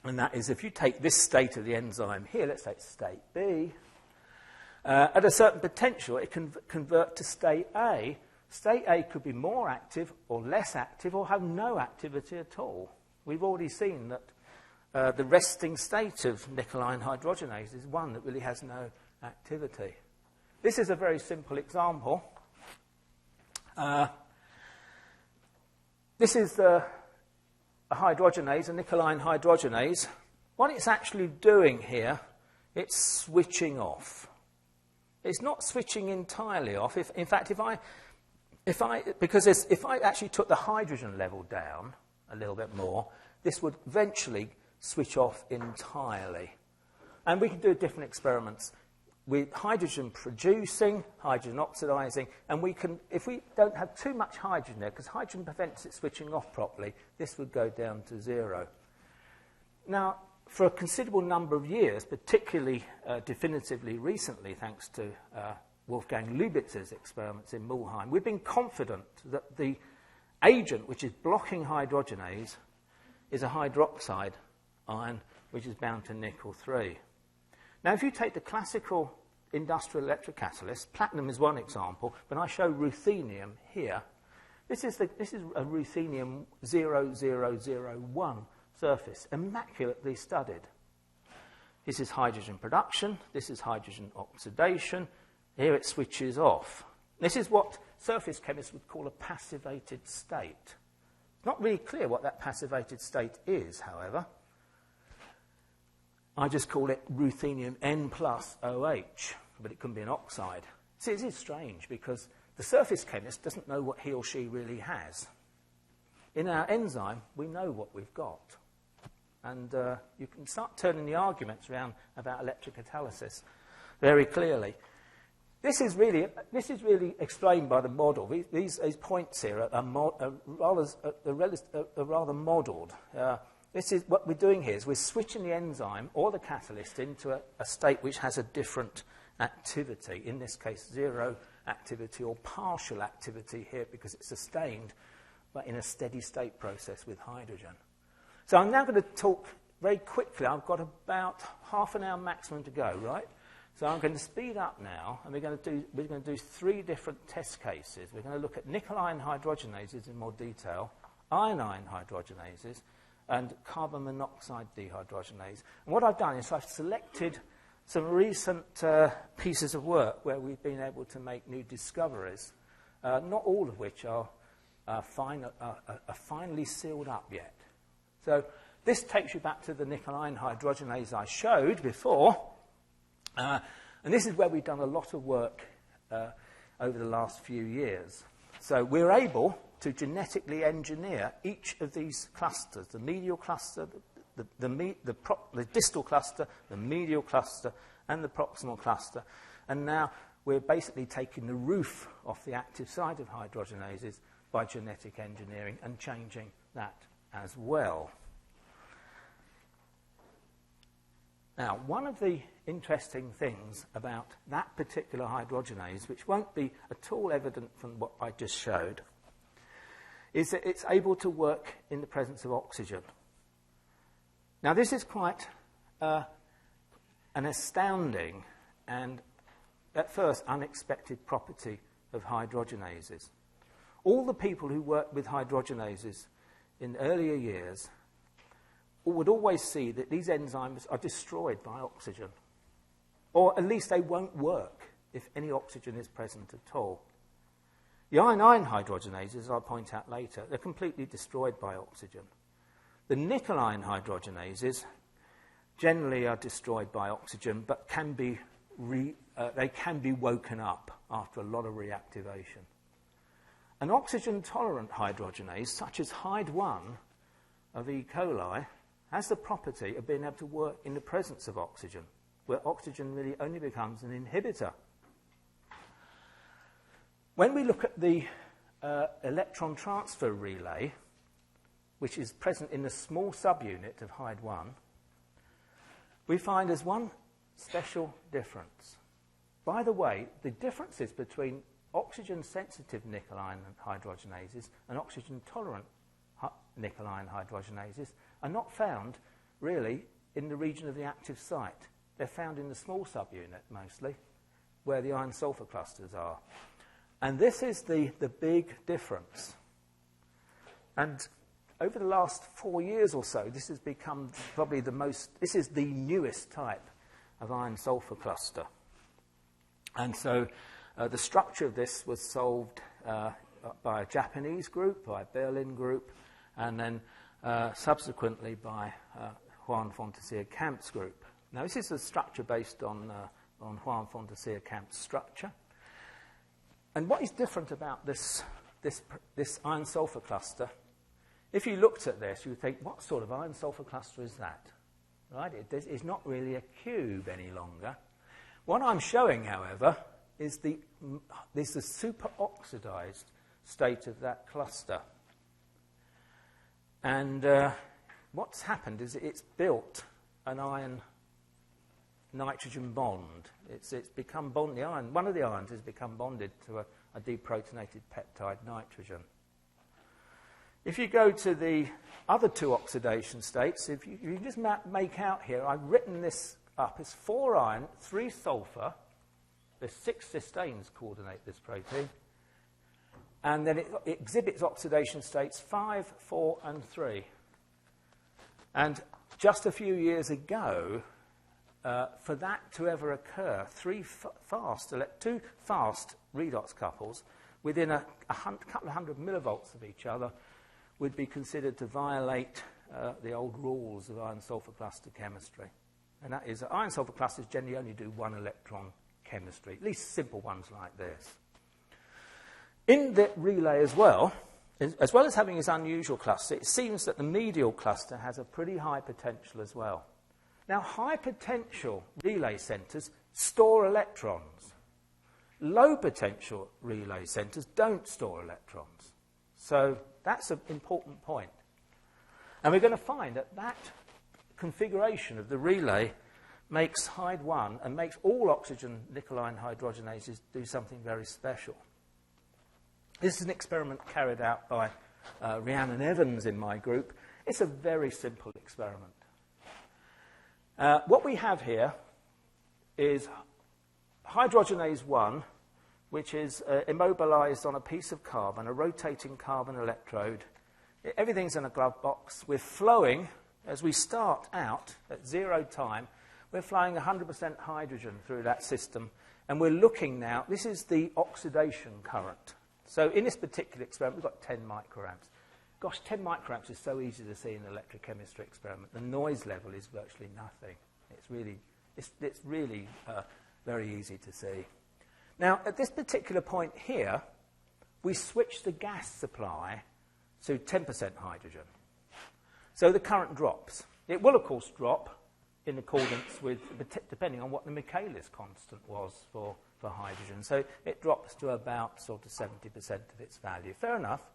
And that is if you take this state of the enzyme here, let's say it's state B, at a certain potential, it can convert to state A. State A could be more active or less active or have no activity at all. We've already seen that the resting state of nickel iron hydrogenase is one that really has no activity. This is a very simple example. This is a hydrogenase, a nickel iron hydrogenase. What it's actually doing here, it's switching off. It's not switching entirely off. In fact, if I actually took the hydrogen level down a little bit more, this would eventually switch off entirely. And we can do different experiments with hydrogen producing, hydrogen oxidizing, and we can, if we don't have too much hydrogen there, because hydrogen prevents it switching off properly, this would go down to 0. Now, for a considerable number of years, particularly definitively recently, thanks to Wolfgang Lubitzer's experiments in Mulheim, we've been confident that the agent which is blocking hydrogenase is a hydroxide ion which is bound to nickel 3. Now, if you take the classical industrial electrocatalyst, platinum is one example, but I show ruthenium here. This is a ruthenium 0001 surface, immaculately studied. This is hydrogen production, this is hydrogen oxidation. Here it switches off. This is what surface chemists would call a passivated state. It's not really clear what that passivated state is, however. I just call it ruthenium N plus OH, but it can be an oxide. See, it is strange because the surface chemist doesn't know what he or she really has. In our enzyme, we know what we've got. And you can start turning the arguments around about electrocatalysis very clearly. This is really explained by the model. These points here are rather modelled. This is what we're doing here is we're switching the enzyme or the catalyst into a state which has a different activity. In this case, 0 activity or partial activity here because it's sustained, but in a steady state process with hydrogen. So I'm now going to talk very quickly. I've got about half an hour maximum to go, right? So I'm going to speed up now, and we're going to do 3 different test cases. We're going to look at nickel iron hydrogenases in more detail, iron hydrogenases, and carbon monoxide dehydrogenase. And what I've done is I've selected some recent pieces of work where we've been able to make new discoveries, not all of which are finally sealed up yet. So this takes you back to the nickel iron hydrogenase I showed before. And this is where we've done a lot of work over the last few years. So we're able to genetically engineer each of these clusters, the medial cluster, the distal cluster, the medial cluster, and the proximal cluster. And now we're basically taking the roof off the active site of hydrogenases by genetic engineering and changing that as well. Now, one of the interesting things about that particular hydrogenase, which won't be at all evident from what I just showed, is that it's able to work in the presence of oxygen. Now, this is quite an astounding and, at first, unexpected property of hydrogenases. All the people who worked with hydrogenases in earlier years would always see that these enzymes are destroyed by oxygen. Or at least they won't work if any oxygen is present at all. The iron hydrogenases, as I'll point out later, they're completely destroyed by oxygen. The nickel iron hydrogenases, generally are destroyed by oxygen, but they can be woken up after a lot of reactivation. An oxygen-tolerant hydrogenase, such as Hyd1 of E. coli, has the property of being able to work in the presence of oxygen, where oxygen really only becomes an inhibitor. When we look at the electron transfer relay, which is present in the small subunit of Hyd1, we find there's one special difference. By the way, the differences between oxygen-sensitive nickel ion hydrogenases and oxygen-tolerant nickel ion hydrogenases are not found, really, in the region of the active site. They're found in the small subunit, mostly, where the iron-sulfur clusters are. And this is the big difference. And over the last 4 years or so, this has become probably this is the newest type of iron-sulfur cluster. And so the structure of this was solved by a Japanese group, by a Berlin group, and then subsequently by Juan Fontecilla-Kamp's group. Now, this is a structure based on Juan Fontecilla-Kamp's structure. And what is different about this iron-sulfur cluster, if you looked at this, you would think, what sort of iron-sulfur cluster is that? Right? It's not really a cube any longer. What I'm showing, however, is the superoxidized state of that cluster. And what's happened is it's built an iron-nitrogen bond. It's become bonded. One of the ions has become bonded to a deprotonated peptide nitrogen. If you go to the other two oxidation states, if you just make out here, I've written this up as 4 iron, 3 sulfur. There's 6 cysteines coordinate this protein. And then it exhibits oxidation states 5, 4, and 3. And just a few years ago, for that to ever occur, 2 fast redox couples within a couple of hundred millivolts of each other would be considered to violate the old rules of iron-sulfur cluster chemistry. And that is that iron-sulfur clusters generally only do 1 electron chemistry, at least simple ones like this. In the relay as well as having this unusual cluster, it seems that the medial cluster has a pretty high potential as well. Now, high potential relay centers store electrons. Low potential relay centers don't store electrons. So that's an important point. And we're going to find that configuration of the relay makes Hyd1 and makes all oxygen nickel ion hydrogenases do something very special. This is an experiment carried out by Rhiannon Evans in my group. It's a very simple experiment. What we have here is hydrogenase 1, which is immobilized on a piece of carbon, a rotating carbon electrode. Everything's in a glove box. We're flowing, as we start out at 0 time, we're flowing 100% hydrogen through that system. And we're looking now, this is the oxidation current. So in this particular experiment, we've got 10 microamps. Gosh, 10 microamps is so easy to see in an electrochemistry experiment. The noise level is virtually nothing. It's really very easy to see. Now, at this particular point here, we switch the gas supply to 10% hydrogen. So the current drops. It will, of course, drop in accordance with, depending on what the Michaelis constant was for hydrogen. So it drops to about sort of 70% of its value. Fair enough.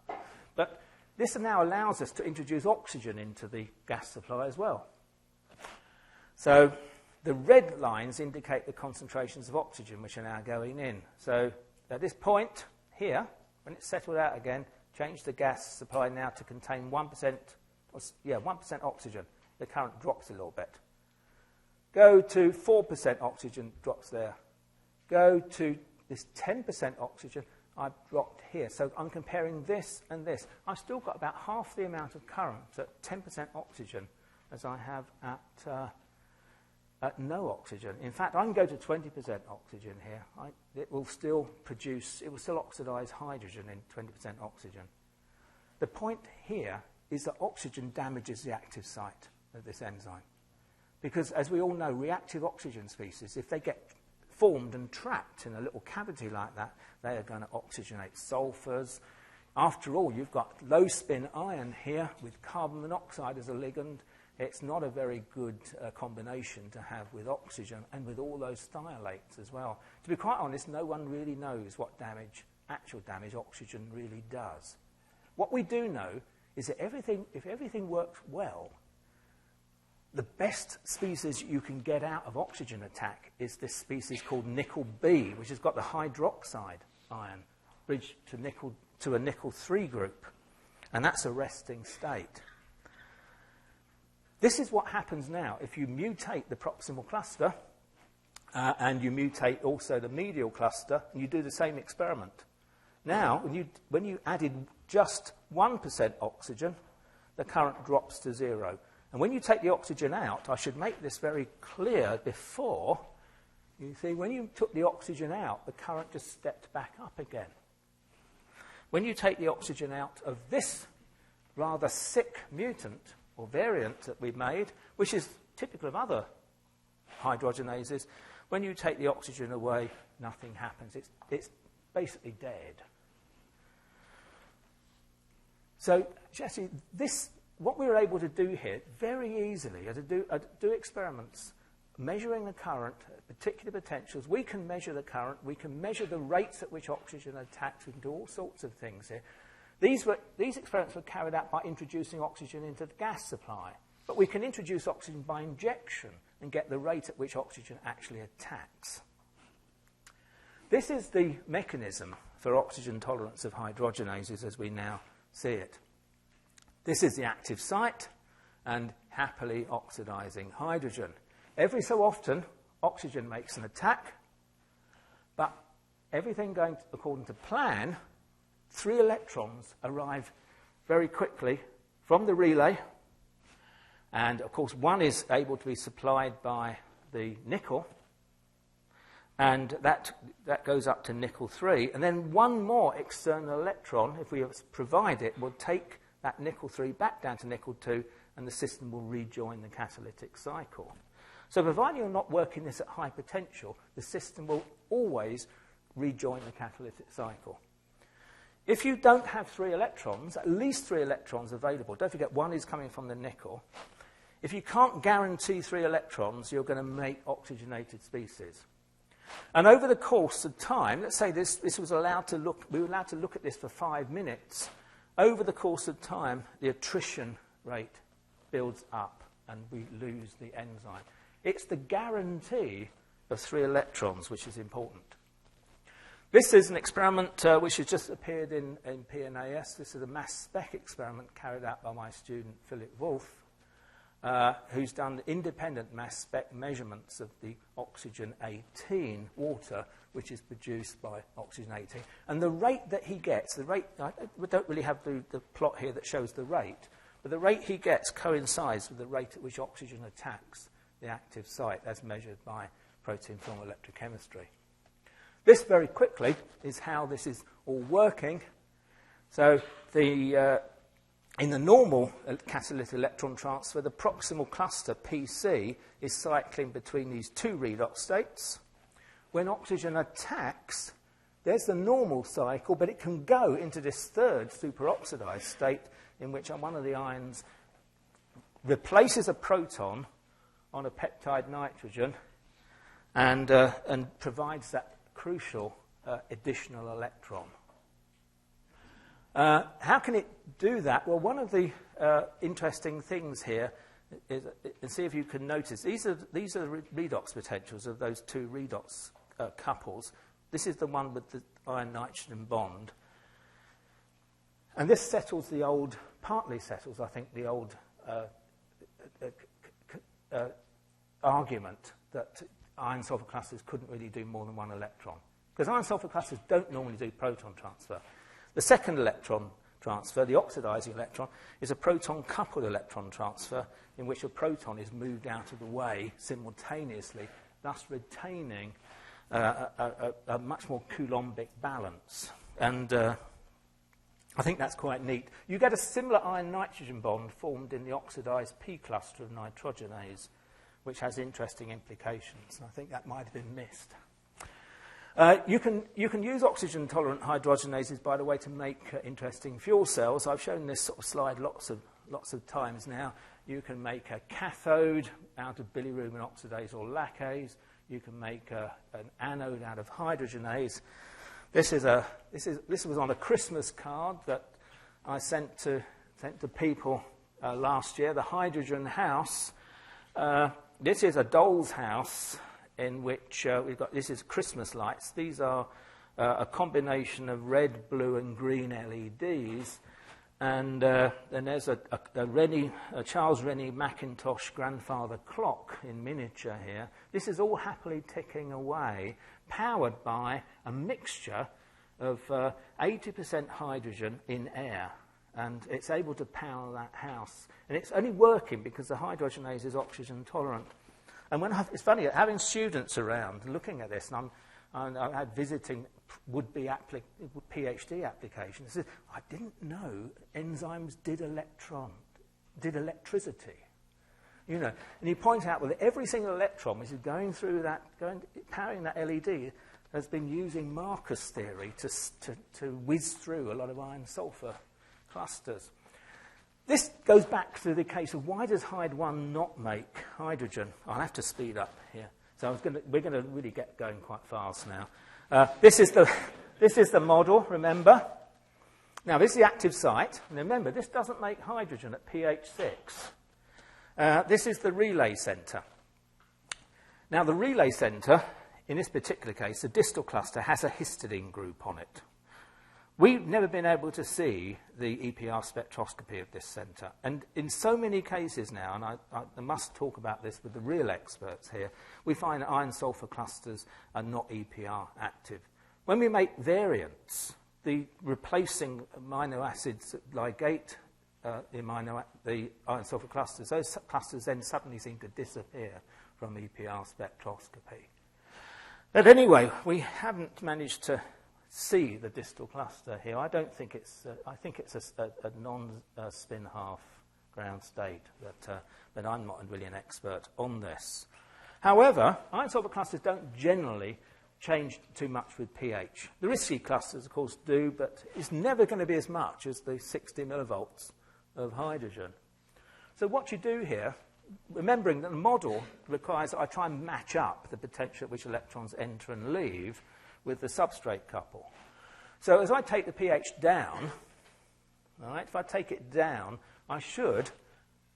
But this now allows us to introduce oxygen into the gas supply as well. So the red lines indicate the concentrations of oxygen which are now going in. So at this point here, when it's settled out again, change the gas supply now to contain 1% oxygen. The current drops a little bit. Go to 4% oxygen, drops there. Go to this 10% oxygen, I've dropped here. So I'm comparing this and this. I've still got about half the amount of current at 10% oxygen as I have at no oxygen. In fact, I can go to 20% oxygen here. It will still oxidize hydrogen in 20% oxygen. The point here is that oxygen damages the active site of this enzyme. Because, as we all know, reactive oxygen species, if they get formed and trapped in a little cavity like that, they are going to oxygenate sulfurs. After all, you've got low-spin iron here with carbon monoxide as a ligand. It's not a very good combination to have with oxygen and with all those thiolates as well. To be quite honest, no one really knows what actual damage oxygen really does. What we do know is that if everything works well, the best species you can get out of oxygen attack is this species called nickel B, which has got the hydroxide ion bridged to a nickel 3 group, and that's a resting state. This is what happens now if you mutate the proximal cluster and you mutate also the medial cluster, and you do the same experiment. Now, when you added just 1% oxygen, the current drops to 0. And when you take the oxygen out, I should make this very clear before, you see, when you took the oxygen out, the current just stepped back up again. When you take the oxygen out of this rather sick mutant or variant that we've made, which is typical of other hydrogenases, when you take the oxygen away, nothing happens. It's basically dead. So, Jesse, what we were able to do here very easily, do experiments measuring the current at particular potentials. We can measure the current. We can measure the rates at which oxygen attacks. We can do all sorts of things here. These experiments were carried out by introducing oxygen into the gas supply. But we can introduce oxygen by injection and get the rate at which oxygen actually attacks. This is the mechanism for oxygen tolerance of hydrogenases as we now see it. This is the active site and happily oxidizing hydrogen. Every so often, oxygen makes an attack, but everything going according to plan, 3 electrons arrive very quickly from the relay, and of course one is able to be supplied by the nickel, and that goes up to nickel 3, and then one more external electron, if we provide it, will take that nickel 3 back down to nickel 2, and the system will rejoin the catalytic cycle. So providing you're not working this at high potential, the system will always rejoin the catalytic cycle. If you don't have 3 electrons, at least 3 electrons available, don't forget one is coming from the nickel. If you can't guarantee 3 electrons, you're going to make oxygenated species. And over the course of time, let's say we were allowed to look at this for 5 minutes. Over the course of time, the attrition rate builds up and we lose the enzyme. It's the guarantee of 3 electrons which is important. This is an experiment which has just appeared in PNAS. This is a mass spec experiment carried out by my student Philip Wolf, who's done independent mass spec measurements of the oxygen 18 water, which is produced by oxygen 18. And the rate that he gets, we don't really have the plot here that shows the rate, but the rate he gets coincides with the rate at which oxygen attacks the active site as measured by protein film electrochemistry. This, very quickly, is how this is all working. So in the normal catalytic electron transfer, the proximal cluster, PC, is cycling between these 2 redox states. When oxygen attacks, there's the normal cycle, but it can go into this 3rd superoxidized state in which one of the ions replaces a proton on a peptide nitrogen and provides that crucial additional electron. How can it do that? Well, one of the interesting things here is, and see if you can notice, these are the redox potentials of those 2 redox couples. This is the one with the iron-nitrogen bond. And this settles the old, partly settles, I think, the old argument that iron-sulfur clusters couldn't really do more than 1 electron. Because iron-sulfur clusters don't normally do proton transfer. The second electron transfer, the oxidizing electron, is a proton-coupled electron transfer in which a proton is moved out of the way simultaneously, thus retaining a much more Coulombic balance. And I think that's quite neat. You get a similar iron-nitrogen bond formed in the oxidized P cluster of nitrogenase, which has interesting implications. I think that might have been missed. You can use oxygen-tolerant hydrogenases, by the way, to make interesting fuel cells. I've shown this sort of slide lots of times now. You can make a cathode out of bilirubin oxidase or lacase. You can make an anode out of hydrogenase. This was on a Christmas card that I sent to people last year. The hydrogen house. This is a doll's house in which this is Christmas lights. These are a combination of red, blue, and green LEDs. And then there's a Charles Rennie Mackintosh grandfather clock in miniature here. This is all happily ticking away, powered by a mixture of 80% hydrogen in air. And it's able to power that house. And it's only working because the hydrogenase is oxygen tolerant. And it's funny, having students around looking at this, and I had visiting would-be PhD applications. I didn't know enzymes did electricity. You know, and you point out that every single electron which is going through that, powering that LED, has been using Marcus theory to whiz through a lot of iron-sulfur clusters. This goes back to the case of why does Hyd 1 not make hydrogen? I'll have to speed up here. So we're going to really get going quite fast now. This is the model, remember? Now, this is the active site. And remember, this doesn't make hydrogen at pH 6. This is the relay center. Now, the relay center, in this particular case, the distal cluster has a histidine group on it. We've never been able to see the EPR spectroscopy of this center. And in so many cases now, and I must talk about this with the real experts here, we find that iron-sulfur clusters are not EPR active. When we make variants, the replacing amino acids that ligate the iron-sulfur clusters, those clusters then suddenly seem to disappear from EPR spectroscopy. But anyway, we haven't managed to see the distal cluster here. I don't think it's. I think it's a non-spin half ground state. But I'm not really an expert on this. However, iron-sulfur clusters don't generally change too much with pH. The risky clusters, of course, do, but it's never going to be as much as the 60 millivolts of hydrogen. So what you do here, remembering that the model requires that I try and match up the potential at which electrons enter and leave with the substrate couple. So as I take the pH down, all right, if I take it down, I should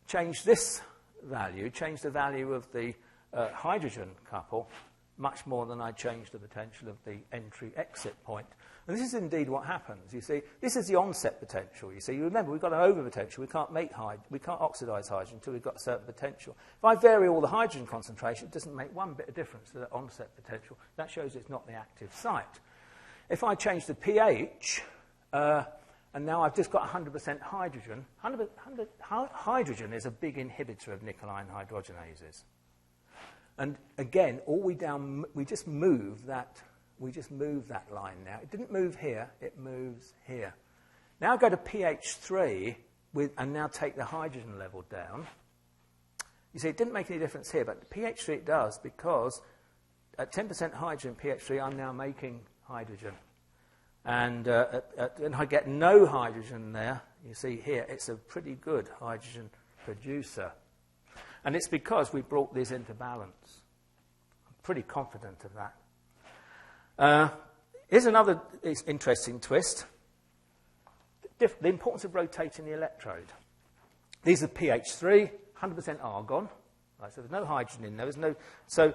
change this value, change the value of the hydrogen couple much more than I change the potential of the entry-exit point. And this is indeed what happens. You see, this is the onset potential. You see, you remember, we've got an overpotential. We can't oxidize hydrogen until we've got a certain potential. If I vary all the hydrogen concentration, it doesn't make one bit of difference to the onset potential. That shows it's not the active site. If I change the pH, and now I've just got 100% hydrogen, hydrogen is a big inhibitor of nickel iron hydrogenases. And again, we just move that line now. It didn't move here, it moves here. Now go to pH 3 and now take the hydrogen level down. You see, it didn't make any difference here, but pH 3 it does, because at 10% hydrogen pH 3, I'm now making hydrogen. And I get no hydrogen there. You see here, it's a pretty good hydrogen producer. And it's because we brought these into balance. I'm pretty confident of that. Here's another interesting twist. The importance of rotating the electrode. These are pH 3, 100% argon. Right, so there's no hydrogen in there. So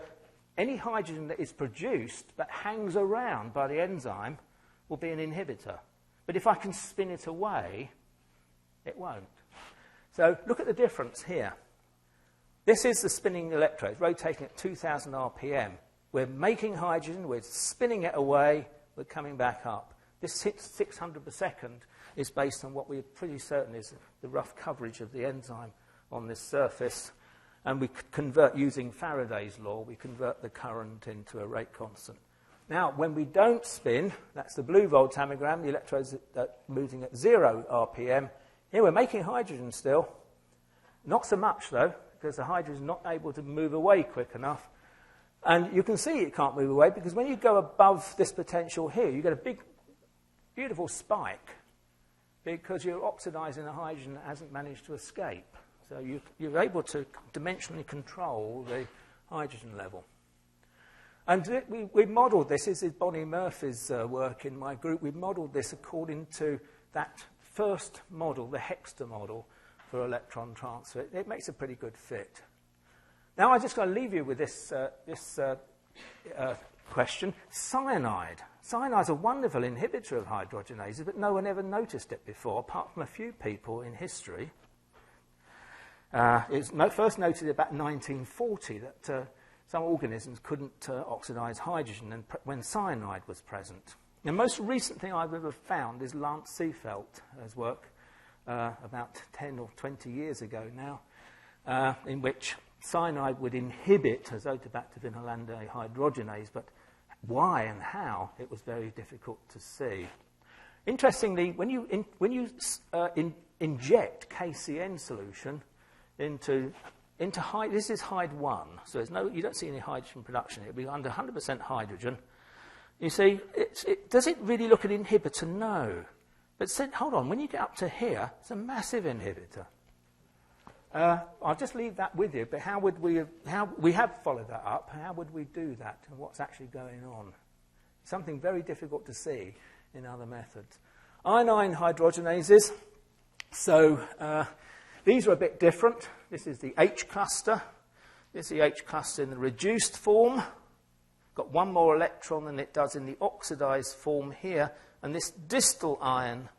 any hydrogen that is produced but hangs around by the enzyme will be an inhibitor. But if I can spin it away, it won't. So look at the difference here. This is the spinning electrode, rotating at 2,000 RPM. We're making hydrogen, we're spinning it away, we're coming back up. This 600 per second is based on what we're pretty certain is the rough coverage of the enzyme on this surface. And we convert, using Faraday's law, we convert the current into a rate constant. Now, when we don't spin, that's the blue voltammogram, the electrodes are moving at 0 RPM. Here we're making hydrogen still. Not so much, though. because the hydrogen is not able to move away quick enough. And you can see it can't move away because when you go above this potential here, you get a big, beautiful spike because you're oxidizing the hydrogen that hasn't managed to escape. So you're able to dimensionally control the hydrogen level. And we modelled this. This is Bonnie Murphy's work in my group. We modelled this according to that first model, the Hexter model for electron transfer. It makes a pretty good fit. Now I'm just going to leave you with this question. Cyanide. Cyanide's a wonderful inhibitor of hydrogenases, but no one ever noticed it before, apart from a few people in history. It was first noted about 1940 that some organisms couldn't oxidize hydrogen when cyanide was present. The most recent thing I've ever found is Lance Seefeld's work about 10 or 20 years ago now, in which cyanide would inhibit azotobacter vinylande hydrogenase, but why and how, it was very difficult to see. Interestingly, when you inject KCN solution into this is Hyd 1, so you don't see any hydrogen production. It'll be under 100% hydrogen. You see, does it really look an inhibitor? No. But hold on, when you get up to here, it's a massive inhibitor. I'll just leave that with you, but how we have followed that up, how would we do that, and what's actually going on? Something very difficult to see in other methods. Iodine hydrogenases, so these are a bit different. This is the H cluster. This is the H cluster in the reduced form. Got one more electron than it does in the oxidized form here, and this distal ion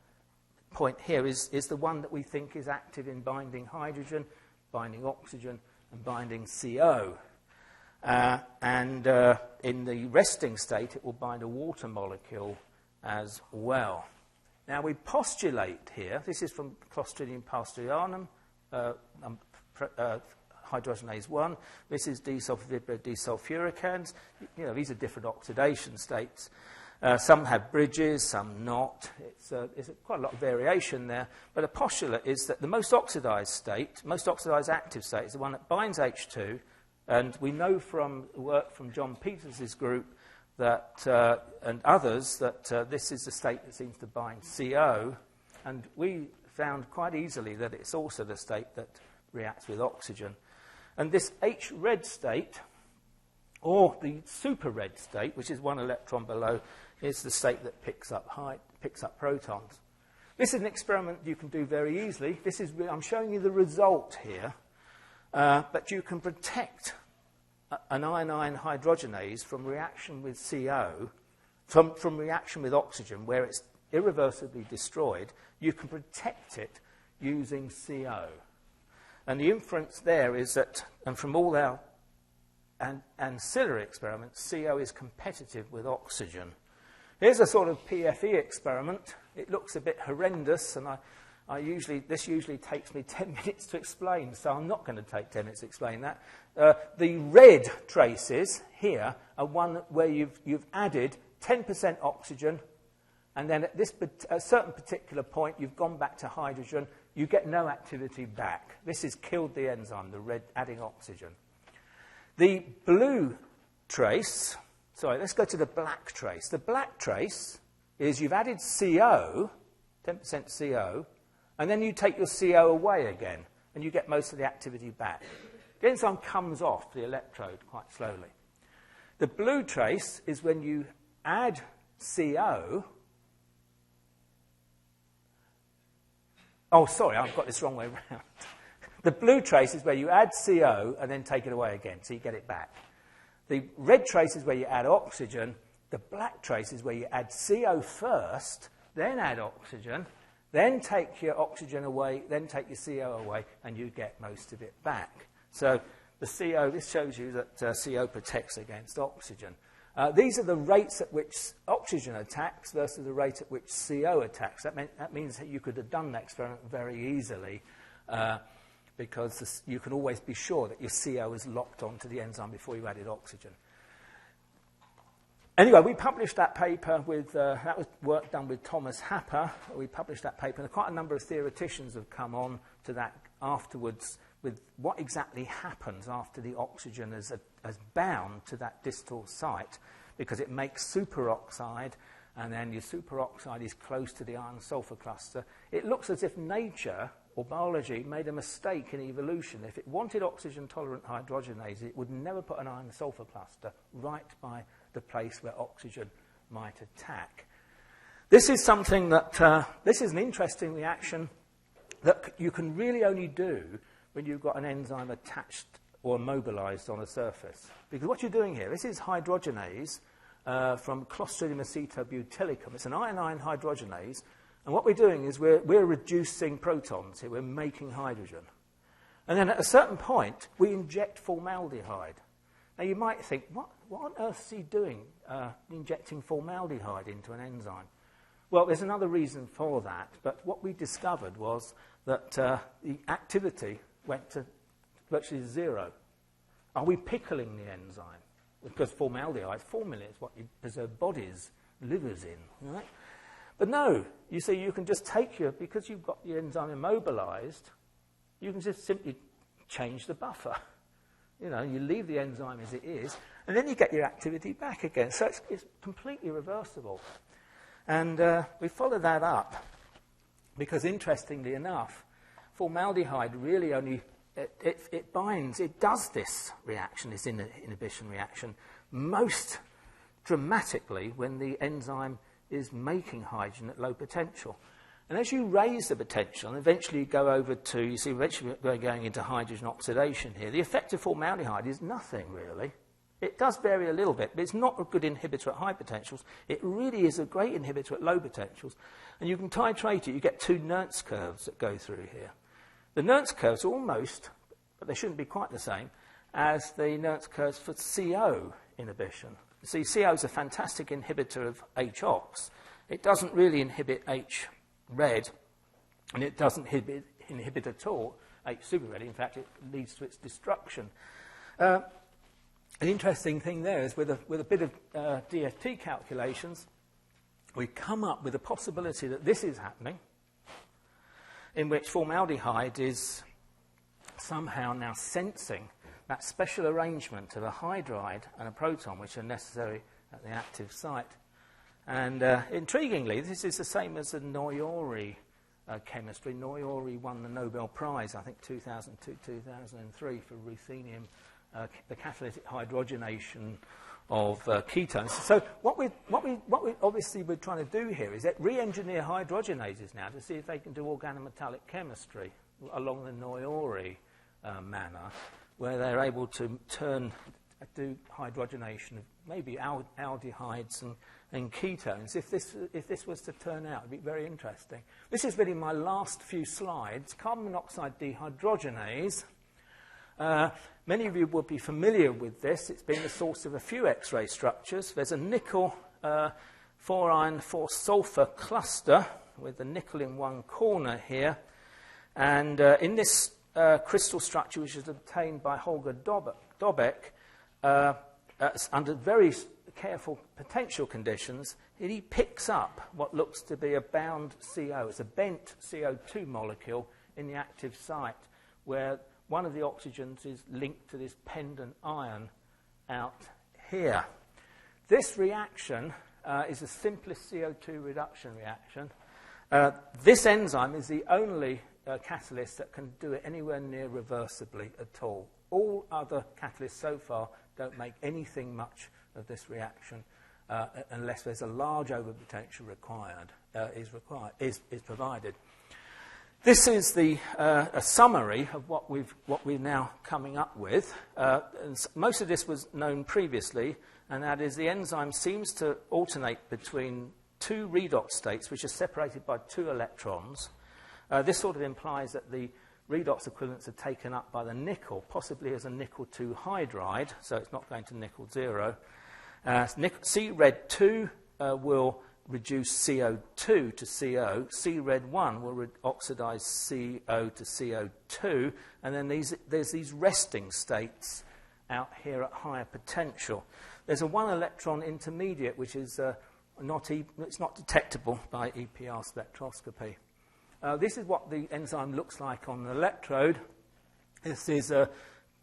point here is the one that we think is active in binding hydrogen, binding oxygen, and binding CO. And in the resting state, it will bind a water molecule as well. Now, we postulate here, this is from Clostridium pasteurianum, hydrogenase 1. This is desulfuricans. You know, these are different oxidation states. Some have bridges, some not. It's quite a lot of variation there. But a postulate is that the most oxidized state, most oxidized active state, is the one that binds H2. And we know from work from John Peters' group that, and others that this is the state that seems to bind CO. And we found quite easily that it's also the state that reacts with oxygen. And this H-red state, or the super red state, which is one electron below, is the state that picks up protons. This is an experiment you can do very easily. I'm showing you the result here, but you can protect an iodine hydrogenase from reaction with CO, from reaction with oxygen, where it's irreversibly destroyed. You can protect it using CO. And the inference there is that, and from all our ancillary experiments, CO is competitive with oxygen. Here's a sort of PFE experiment. It looks a bit horrendous, and this usually takes me 10 minutes to explain, so I'm not going to take 10 minutes to explain that. The red traces here are one where you've added 10% oxygen, and then at a certain particular point, you've gone back to hydrogen. You get no activity back. This has killed the enzyme, the red adding oxygen. The blue trace, sorry, let's go to the black trace. The black trace is you've added CO, 10% CO, and then you take your CO away again, and you get most of the activity back. The enzyme comes off the electrode quite slowly. The blue trace is when you add CO. Oh, sorry, I've got this wrong way around. The blue trace is where you add CO and then take it away again, so you get it back. The red trace is where you add oxygen. The black trace is where you add CO first, then add oxygen, then take your oxygen away, then take your CO away, and you get most of it back. So the CO, this shows you that CO protects against oxygen. These are the rates at which oxygen attacks versus the rate at which CO attacks. That means that you could have done that experiment very easily because you can always be sure that your CO is locked onto the enzyme before you added oxygen. Anyway, we published that paper with, that was work done with Thomas Happer. We published that paper, and quite a number of theoreticians have come on to that afterwards with what exactly happens after the oxygen has bound to that distal site, because it makes superoxide, and then your superoxide is close to the iron-sulfur cluster. It looks as if nature or biology made a mistake in evolution. If it wanted oxygen-tolerant hydrogenases, it would never put an iron-sulfur cluster right by the place where oxygen might attack. This is something that, this is an interesting reaction that you can really only do when you've got an enzyme attached or immobilized on a surface. Because what you're doing here, this is hydrogenase from Clostridium acetobutylicum. It's an iron hydrogenase. And what we're doing is we're reducing protons here. We're making hydrogen. And then at a certain point, we inject formaldehyde. Now, you might think, what on earth is he doing, injecting formaldehyde into an enzyme? Well, there's another reason for that. But what we discovered was that the activity went to virtually zero. Are we pickling the enzyme? Because formaldehyde, formula is what you preserve bodies, livers in, right? But no, you see, you can just take because you've got the enzyme immobilized, you can just simply change the buffer. You know, you leave the enzyme as it is, and then you get your activity back again. So it's completely reversible. And we follow that up because, interestingly enough, formaldehyde really only, it binds, it does this reaction, this inhibition reaction, most dramatically when the enzyme is making hydrogen at low potential. And as you raise the potential, and eventually you go over to, you see, eventually we're going into hydrogen oxidation here, the effect of formaldehyde is nothing, really. It does vary a little bit, but it's not a good inhibitor at high potentials. It really is a great inhibitor at low potentials. And you can titrate it. You get two Nernst curves that go through here. The Nernst curves are almost, but they shouldn't be quite the same, as the Nernst curves for CO inhibition. See, CO is a fantastic inhibitor of H-ox. It doesn't really inhibit H-red, and it doesn't inhibit at all H-super-red. In fact, it leads to its destruction. An interesting thing there is with a bit of DFT calculations, we come up with a possibility that this is happening, in which formaldehyde is somehow now sensing that special arrangement of a hydride and a proton, which are necessary at the active site. And intriguingly, this is the same as the Noyori chemistry. Noyori won the Nobel Prize, I think, 2002, 2003 for ruthenium, the catalytic hydrogenation of ketones. So what we obviously we're trying to do here is re-engineer hydrogenases now to see if they can do organometallic chemistry along the Noyori manner, where they're able to do hydrogenation of maybe aldehydes and ketones. If this was to turn out, it'd be very interesting. This is really my last few slides. Carbon monoxide dehydrogenase. Many of you will be familiar with this. It's been the source of a few X-ray structures. There's a nickel 4-iron 4-sulfur cluster with the nickel in one corner here. And in this crystal structure, which is obtained by Holger Dobek, under very careful potential conditions, he picks up what looks to be a bound CO. It's a bent CO2 molecule in the active site, where one of the oxygens is linked to this pendant ion out here. This reaction is the simplest CO2 reduction reaction. This enzyme is the only catalyst that can do it anywhere near reversibly at all. All other catalysts so far don't make anything much of this reaction unless there's a large overpotential is provided. This is a summary of what we're now coming up with. And most of this was known previously, and that is the enzyme seems to alternate between two redox states, which are separated by 2 electrons. This sort of implies that the redox equivalents are taken up by the nickel, possibly as a nickel 2 hydride, so it's not going to nickel 0. C-red2 will reduce CO2 to CO. C-red1 will oxidize CO to CO2, and then there's these resting states out here at higher potential. There's a 1-electron intermediate, which is it's not detectable by EPR spectroscopy. This is what the enzyme looks like on the electrode. This is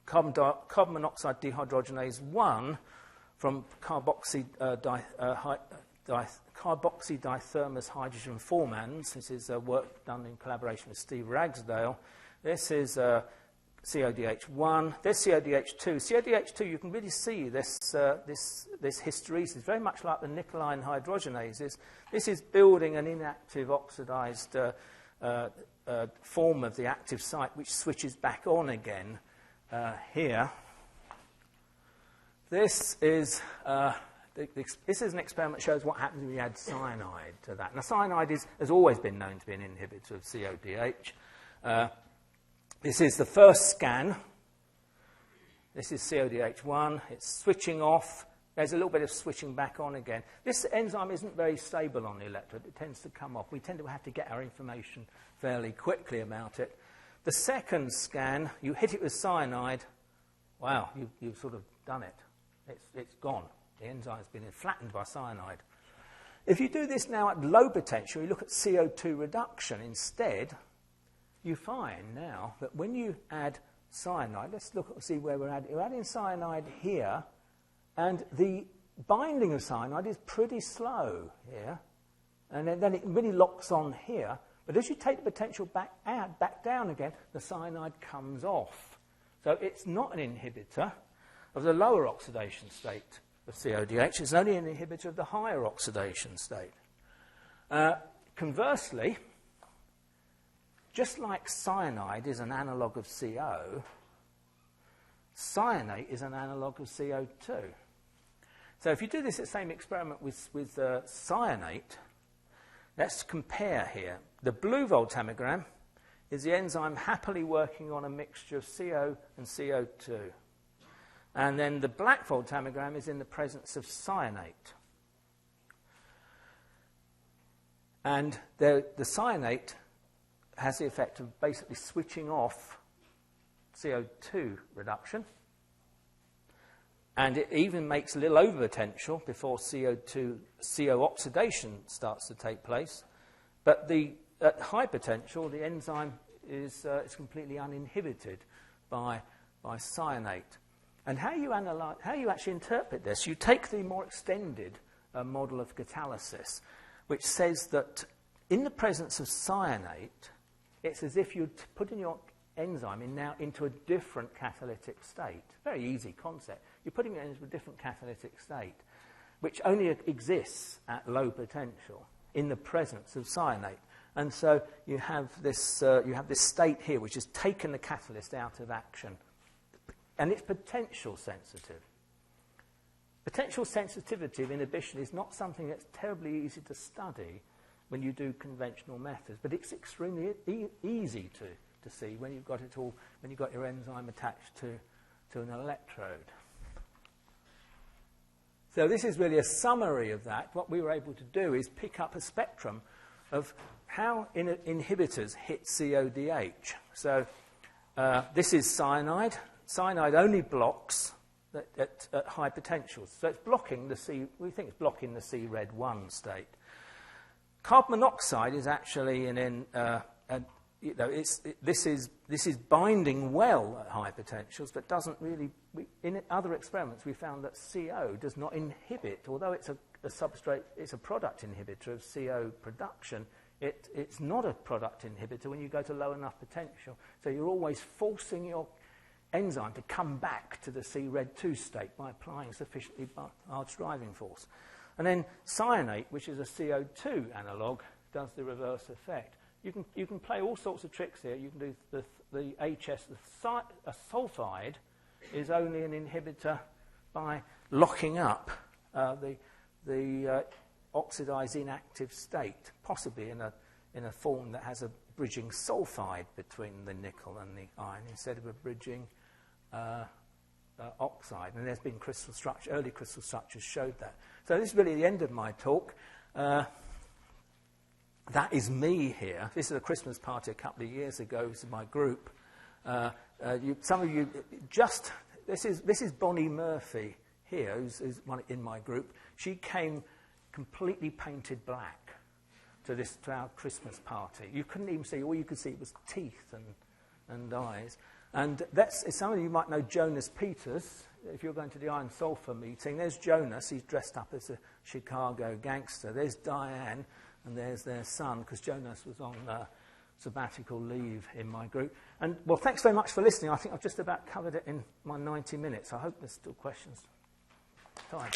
carbon monoxide dehydrogenase 1 from carboxydithermous hydrogen formans. This is work done in collaboration with Steve Ragsdale. This is CODH1. There's CODH2. CODH2, you can really see this hysteresis, very much like the nickel-ion hydrogenases. This is building an inactive oxidized form of the active site, which switches back on again here. This is an experiment that shows what happens when you add cyanide to that. Now, cyanide has always been known to be an inhibitor of CODH. This is the first scan. This is CODH1. It's switching off. There's a little bit of switching back on again. This enzyme isn't very stable on the electrode. It tends to come off. We tend to have to get our information fairly quickly about it. The second scan, you hit it with cyanide. Wow, you've sort of done it. It's gone. The enzyme's been flattened by cyanide. If you do this now at low potential, you look at CO2 reduction instead, you find now that when you add cyanide, let's see where we're adding. You're adding cyanide here, and the binding of cyanide is pretty slow here, and then it really locks on here. But as you take the potential back down again, the cyanide comes off. So it's not an inhibitor of the lower oxidation state of CODH. It's only an inhibitor of the higher oxidation state. Conversely, just like cyanide is an analogue of CO, cyanate is an analogue of CO2. So if you do this same experiment with cyanate, let's compare here. The blue voltammogram is the enzyme happily working on a mixture of CO and CO2. And then the black voltammogram is in the presence of cyanate. And the cyanate has the effect of basically switching off CO2 reduction. And it even makes a little overpotential before CO oxidation starts to take place. But at high potential, the enzyme is completely uninhibited by cyanate. And how you actually interpret this, you take the more extended model of catalysis, which says that in the presence of cyanate, it's as if you're putting your enzyme into a different catalytic state. Very easy concept. You're putting it into a different catalytic state, which only exists at low potential in the presence of cyanate. And so you have this state here, which has taken the catalyst out of action. And it's potential sensitive. Potential sensitivity of inhibition is not something that's terribly easy to study when you do conventional methods, but it's extremely easy to see when you've got your enzyme attached to an electrode. So this is really a summary of that. What we were able to do is pick up a spectrum of how inhibitors hit CODH. So this is cyanide. Cyanide only blocks at high potentials. So it's blocking we think it's blocking the C-red1 state. Carbon monoxide is actually this is binding well at high potentials, but doesn't really. In other experiments, we found that CO does not inhibit, although it's a substrate, it's a product inhibitor of CO production. It's not a product inhibitor when you go to low enough potential. So you're always forcing your enzyme to come back to the C-red2 state by applying sufficiently large driving force. And then cyanate, which is a CO2 analogue, does the reverse effect. You can play all sorts of tricks here. You can do the HS. A sulfide is only an inhibitor by locking up the oxidized inactive state, possibly in a form that has a bridging sulfide between the nickel and the iron instead of a bridging oxide. And there's been early crystal structures showed that. So this is really the end of my talk. That is me here. This is a Christmas party a couple of years ago. This is my group. Some of you this is Bonnie Murphy here, who's one in my group. She came completely painted black to our Christmas party. You couldn't even see. All you could see was teeth and eyes. And some of you might know Jonas Peters. If you're going to the Iron Sulphur meeting, there's Jonas. He's dressed up as a Chicago gangster. There's Diane, and there's their son, because Jonas was on sabbatical leave in my group. And, well, thanks very much for listening. I think I've just about covered it in my 90 minutes. I hope there's still questions. Time.